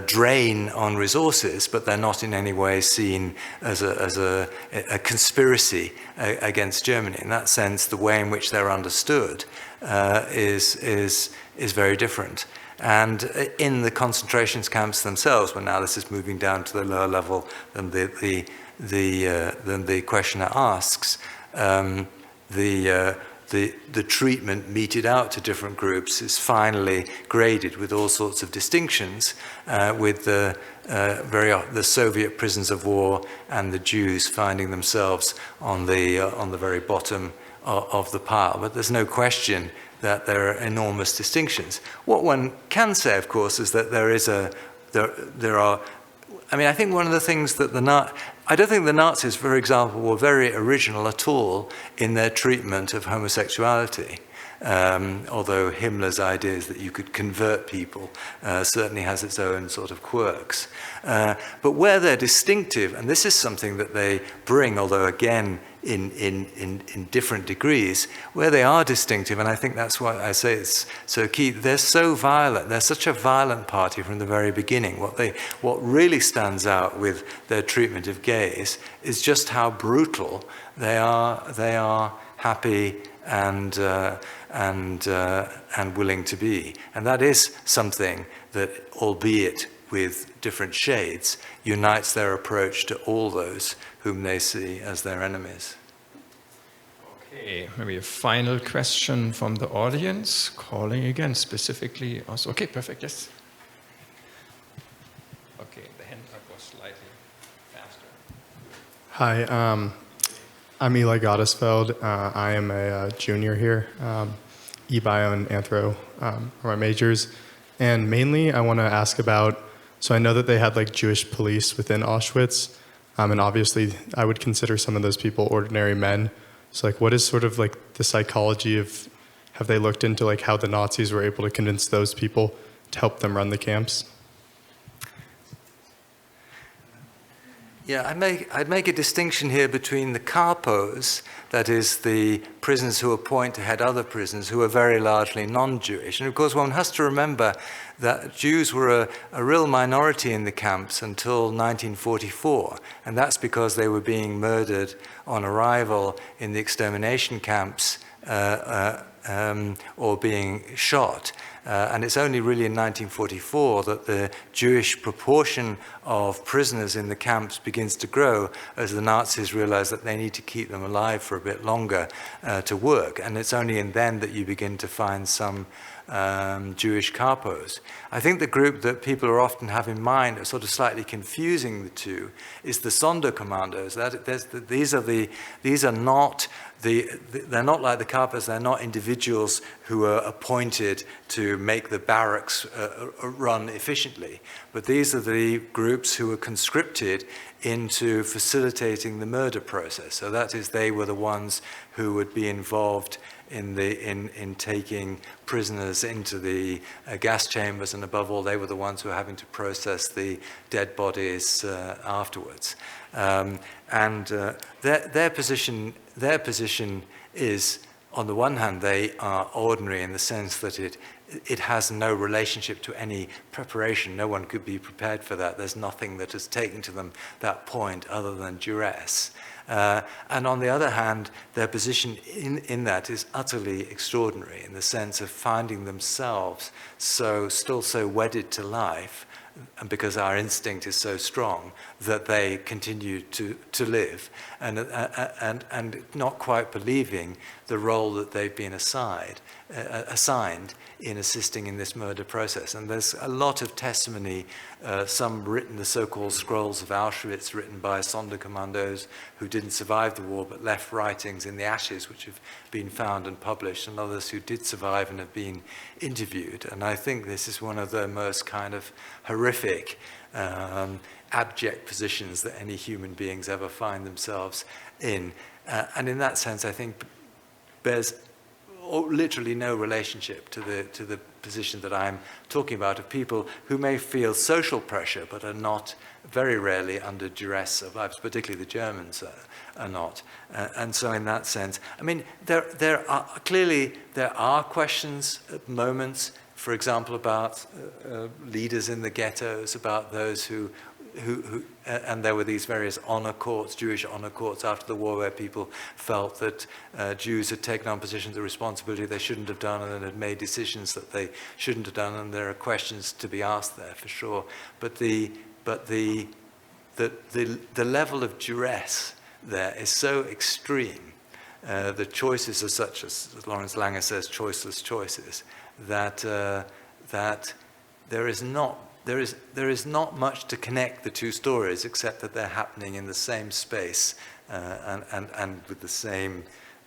drain on resources, but they're not in any way seen as a conspiracy against Germany. In that sense, the way in which they're understood is very different. And in the concentration camps themselves, when now this is moving down to the lower level than the questioner asks, the treatment meted out to different groups is finally graded with all sorts of distinctions, with the Soviet prisoners of war and the Jews finding themselves on the very bottom of the pile. But there's no question that there are enormous distinctions. What one can say, of course, is that there are. I mean, I think one of the things that I don't think the Nazis, for example, were very original at all in their treatment of homosexuality. Although Himmler's ideas that you could convert people certainly has its own sort of quirks. But where they're distinctive, and this is something that they bring, although again in different degrees, where they are distinctive, and I think that's why I say it's so key, they're so violent, they're such a violent party from the very beginning. What really stands out with their treatment of gays is just how brutal they are happy and willing to be. And that is something that, albeit with different shades, unites their approach to all those whom they see as their enemies. Okay, maybe a final question from the audience, calling again specifically also. Okay, perfect, yes. Okay, the hand up was slightly faster. Hi, I'm Eli Gottesfeld. I am a junior here. eBio and Anthro are my majors. And mainly I want to ask about, so I know that they had like Jewish police within Auschwitz, and obviously I would consider some of those people ordinary men. So like what is sort of like the psychology of have they looked into like how the Nazis were able to convince those people to help them run the camps? Yeah, I'd make a distinction here between the capos, that is the prisoners who appoint to head other prisoners, who are very largely non-Jewish. And of course, one has to remember that Jews were a real minority in the camps until 1944. And that's because they were being murdered on arrival in the extermination camps or being shot. And it's only really in 1944 that the Jewish proportion of prisoners in the camps begins to grow as the Nazis realize that they need to keep them alive for a bit longer to work. And it's only in then that you begin to find some Jewish capos. I think the group that people are often have in mind, are sort of slightly confusing the two, is the Sonderkommandos. They're not like the capos. They're not individuals who are appointed to make the barracks run efficiently. But these are the groups who were conscripted into facilitating the murder process. So that is, they were the ones who would be involved in taking prisoners into the gas chambers, and above all, they were the ones who were having to process the dead bodies afterwards. Their position is, on the one hand, they are ordinary in the sense that it has no relationship to any preparation. No one could be prepared for that. There's nothing that has taken to them that point other than duress. And on the other hand, their position in that is utterly extraordinary in the sense of finding themselves still so wedded to life, and because our instinct is so strong, that they continue to live, and not quite believing the role that they've been assigned in assisting in this murder process. And there's a lot of testimony, some written, the so-called scrolls of Auschwitz, written by Sonderkommandos who didn't survive the war but left writings in the ashes which have been found and published, and others who did survive and have been interviewed. And I think this is one of the most kind of horrific, abject positions that any human beings ever find themselves in. And in that sense, I think bears literally no relationship to the position that I'm talking about, of people who may feel social pressure but are not, very rarely, under duress of lives, particularly the Germans are not. And so in that sense, I mean, there are questions at moments, for example, about leaders in the ghettos, about those who and there were these various honor courts, Jewish honor courts after the war, where people felt that Jews had taken on positions of responsibility they shouldn't have done, and had made decisions that they shouldn't have done, and there are questions to be asked there for sure. But the level of duress there is so extreme. The choices are such, as Lawrence Langer says, choiceless choices, that there is not much to connect the two stories, except that they're happening in the same space and with the same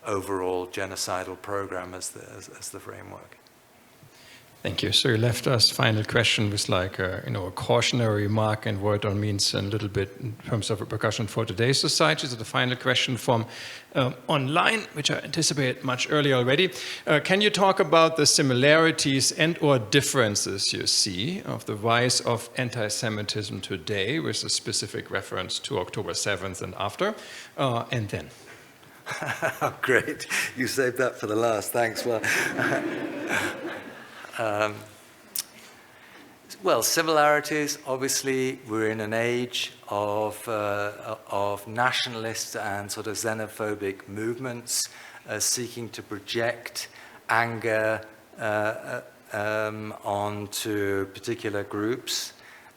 overall genocidal program as the framework. Thank you. So you left us final question with like a cautionary remark and what it all means a little bit in terms of repercussion for today's society. So the final question from online, which I anticipated much earlier already. Can you talk about the similarities and or differences you see of the rise of anti-Semitism today, with a specific reference to October 7th and after, and then? Great. You saved that for the last. Thanks. Well, similarities, obviously, we're in an age of nationalist and sort of xenophobic movements seeking to project anger onto particular groups.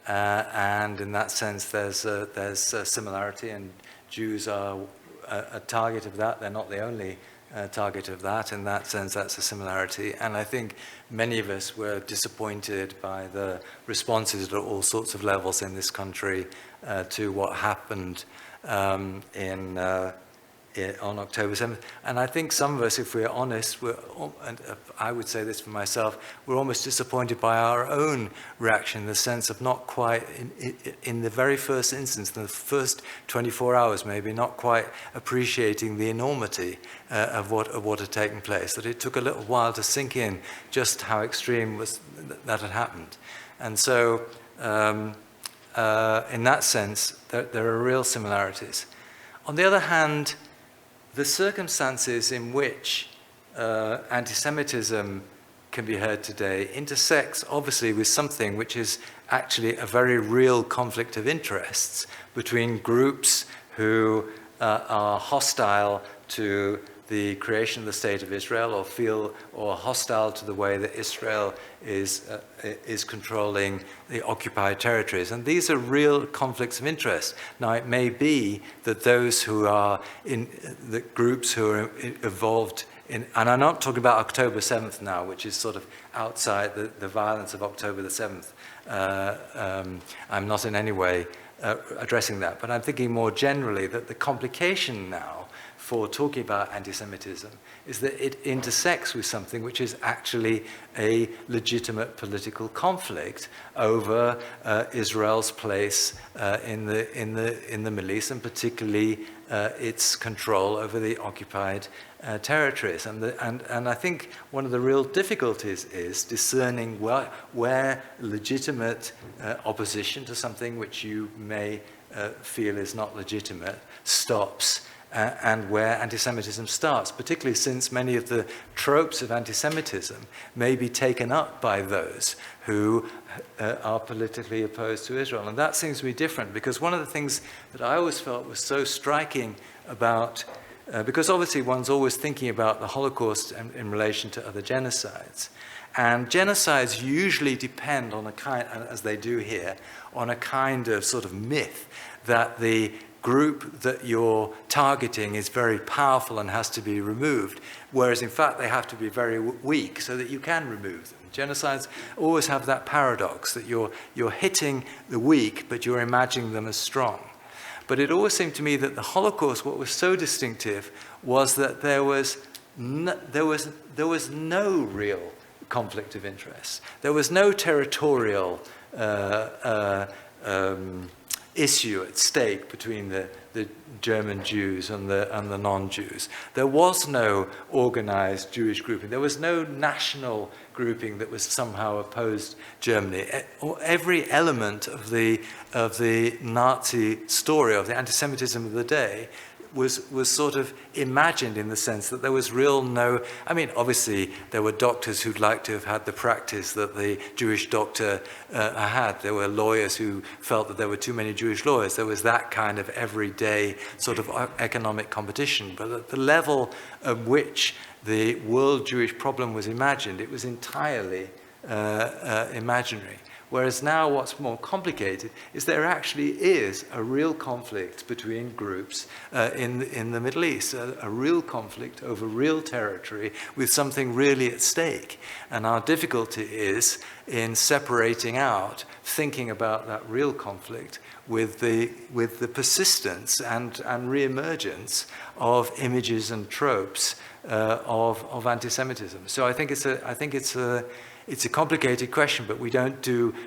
And in that sense, there's a similarity, and Jews are a target of that. They're not the only target of that. In that sense, that's a similarity. And I think many of us were disappointed by the responses at all sorts of levels in this country to what happened in on October 7th. And I think some of us, if we're honest, and I would say this for myself, we're almost disappointed by our own reaction, in the sense of not quite, in the very first instance, in the first 24 hours maybe, not quite appreciating the enormity of what had taken place, that it took a little while to sink in just how extreme was that had happened. And so, in that sense, there are real similarities. On the other hand, the circumstances in which anti-Semitism can be heard today intersects obviously with something which is actually a very real conflict of interests between groups who are hostile to the creation of the State of Israel, or feel, or hostile to the way that Israel is controlling the occupied territories. And these are real conflicts of interest. Now, it may be that those who are in the groups who are involved in, and I'm not talking about October 7th now, which is sort of outside the violence of October the 7th. I'm not in any way addressing that, but I'm thinking more generally that the complication now for talking about anti-Semitism is that it intersects with something which is actually a legitimate political conflict over Israel's place in the Middle East, and particularly its control over the occupied territories. And I think one of the real difficulties is discerning where legitimate opposition to something which you may feel is not legitimate stops, and where anti-Semitism starts, particularly since many of the tropes of anti-Semitism may be taken up by those who are politically opposed to Israel. And that seems to be different, because one of the things that I always felt was so striking about, because obviously one's always thinking about the Holocaust in relation to other genocides. And genocides usually depend on a kind, as they do here, on a kind of sort of myth that the group that you're targeting is very powerful and has to be removed, whereas in fact they have to be very weak so that you can remove them. Genocides always have that paradox that you're hitting the weak, but you're imagining them as strong. But it always seemed to me that the Holocaust, what was so distinctive was that there was no real conflict of interest. There was no territorial issue at stake between the German Jews and the non-Jews. There was no organized Jewish grouping. There was no national grouping that was somehow opposed Germany. Every element of the Nazi story, of the anti-Semitism of the day, was sort of imagined, in the sense that there was I mean, obviously there were doctors who'd like to have had the practice that the Jewish doctor had. There were lawyers who felt that there were too many Jewish lawyers. There was that kind of everyday sort of economic competition. But at the level at which the world Jewish problem was imagined, it was entirely imaginary. Whereas now what's more complicated is there actually is a real conflict between groups in the Middle East, a real conflict over real territory with something really at stake. And our difficulty is in separating out, thinking about that real conflict with the persistence and re-emergence of images and tropes of anti-Semitism. So I think it's a complicated question, but we don't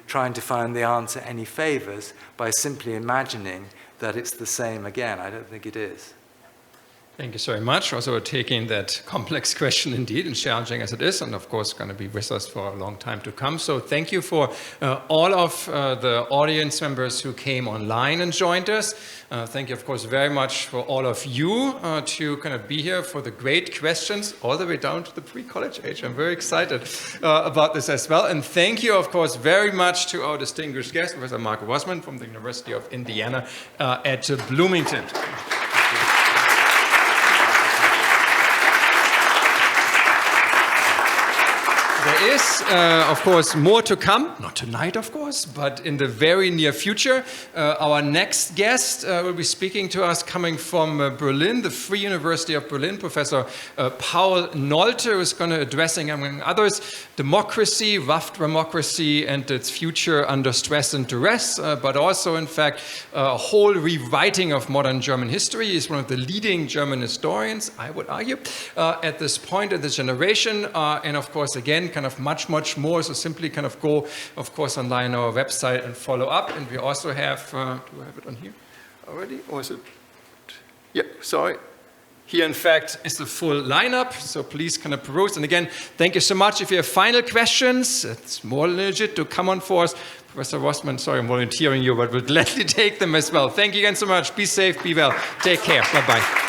trying to find the answer any favors by simply imagining that it's the same again. I don't think it is. Thank you so very much. Also taking that complex question indeed, and challenging as it is, and of course going to be with us for a long time to come. So thank you for all of the audience members who came online and joined us. Thank you, of course, very much for all of you to kind of be here, for the great questions all the way down to the pre-college age. I'm very excited about this as well. And thank you, of course, very much to our distinguished guest, Professor Mark Roseman from the University of Indiana at Bloomington. There there is, of course, more to come. Not tonight, of course, but in the very near future. Our next guest will be speaking to us coming from Berlin, the Free University of Berlin, Professor Paul Nolte, who is going to addressing, among others, democracy, rough democracy, and its future under stress and duress, but also, in fact, a whole rewriting of modern German history. He's one of the leading German historians, I would argue, at this point in this generation. And of course, again, kind of much, much more. So simply kind of go, of course, online on our website and follow up. And we also have, do I have it on here already? Or is it? Yeah, sorry. Here, in fact, is the full lineup, so please kind of peruse. And again, thank you so much. If you have final questions, it's more legit to come on for us. Professor Roseman, sorry I'm volunteering you, but we'll gladly take them as well. Thank you again so much. Be safe, be well. Take care. Bye-bye.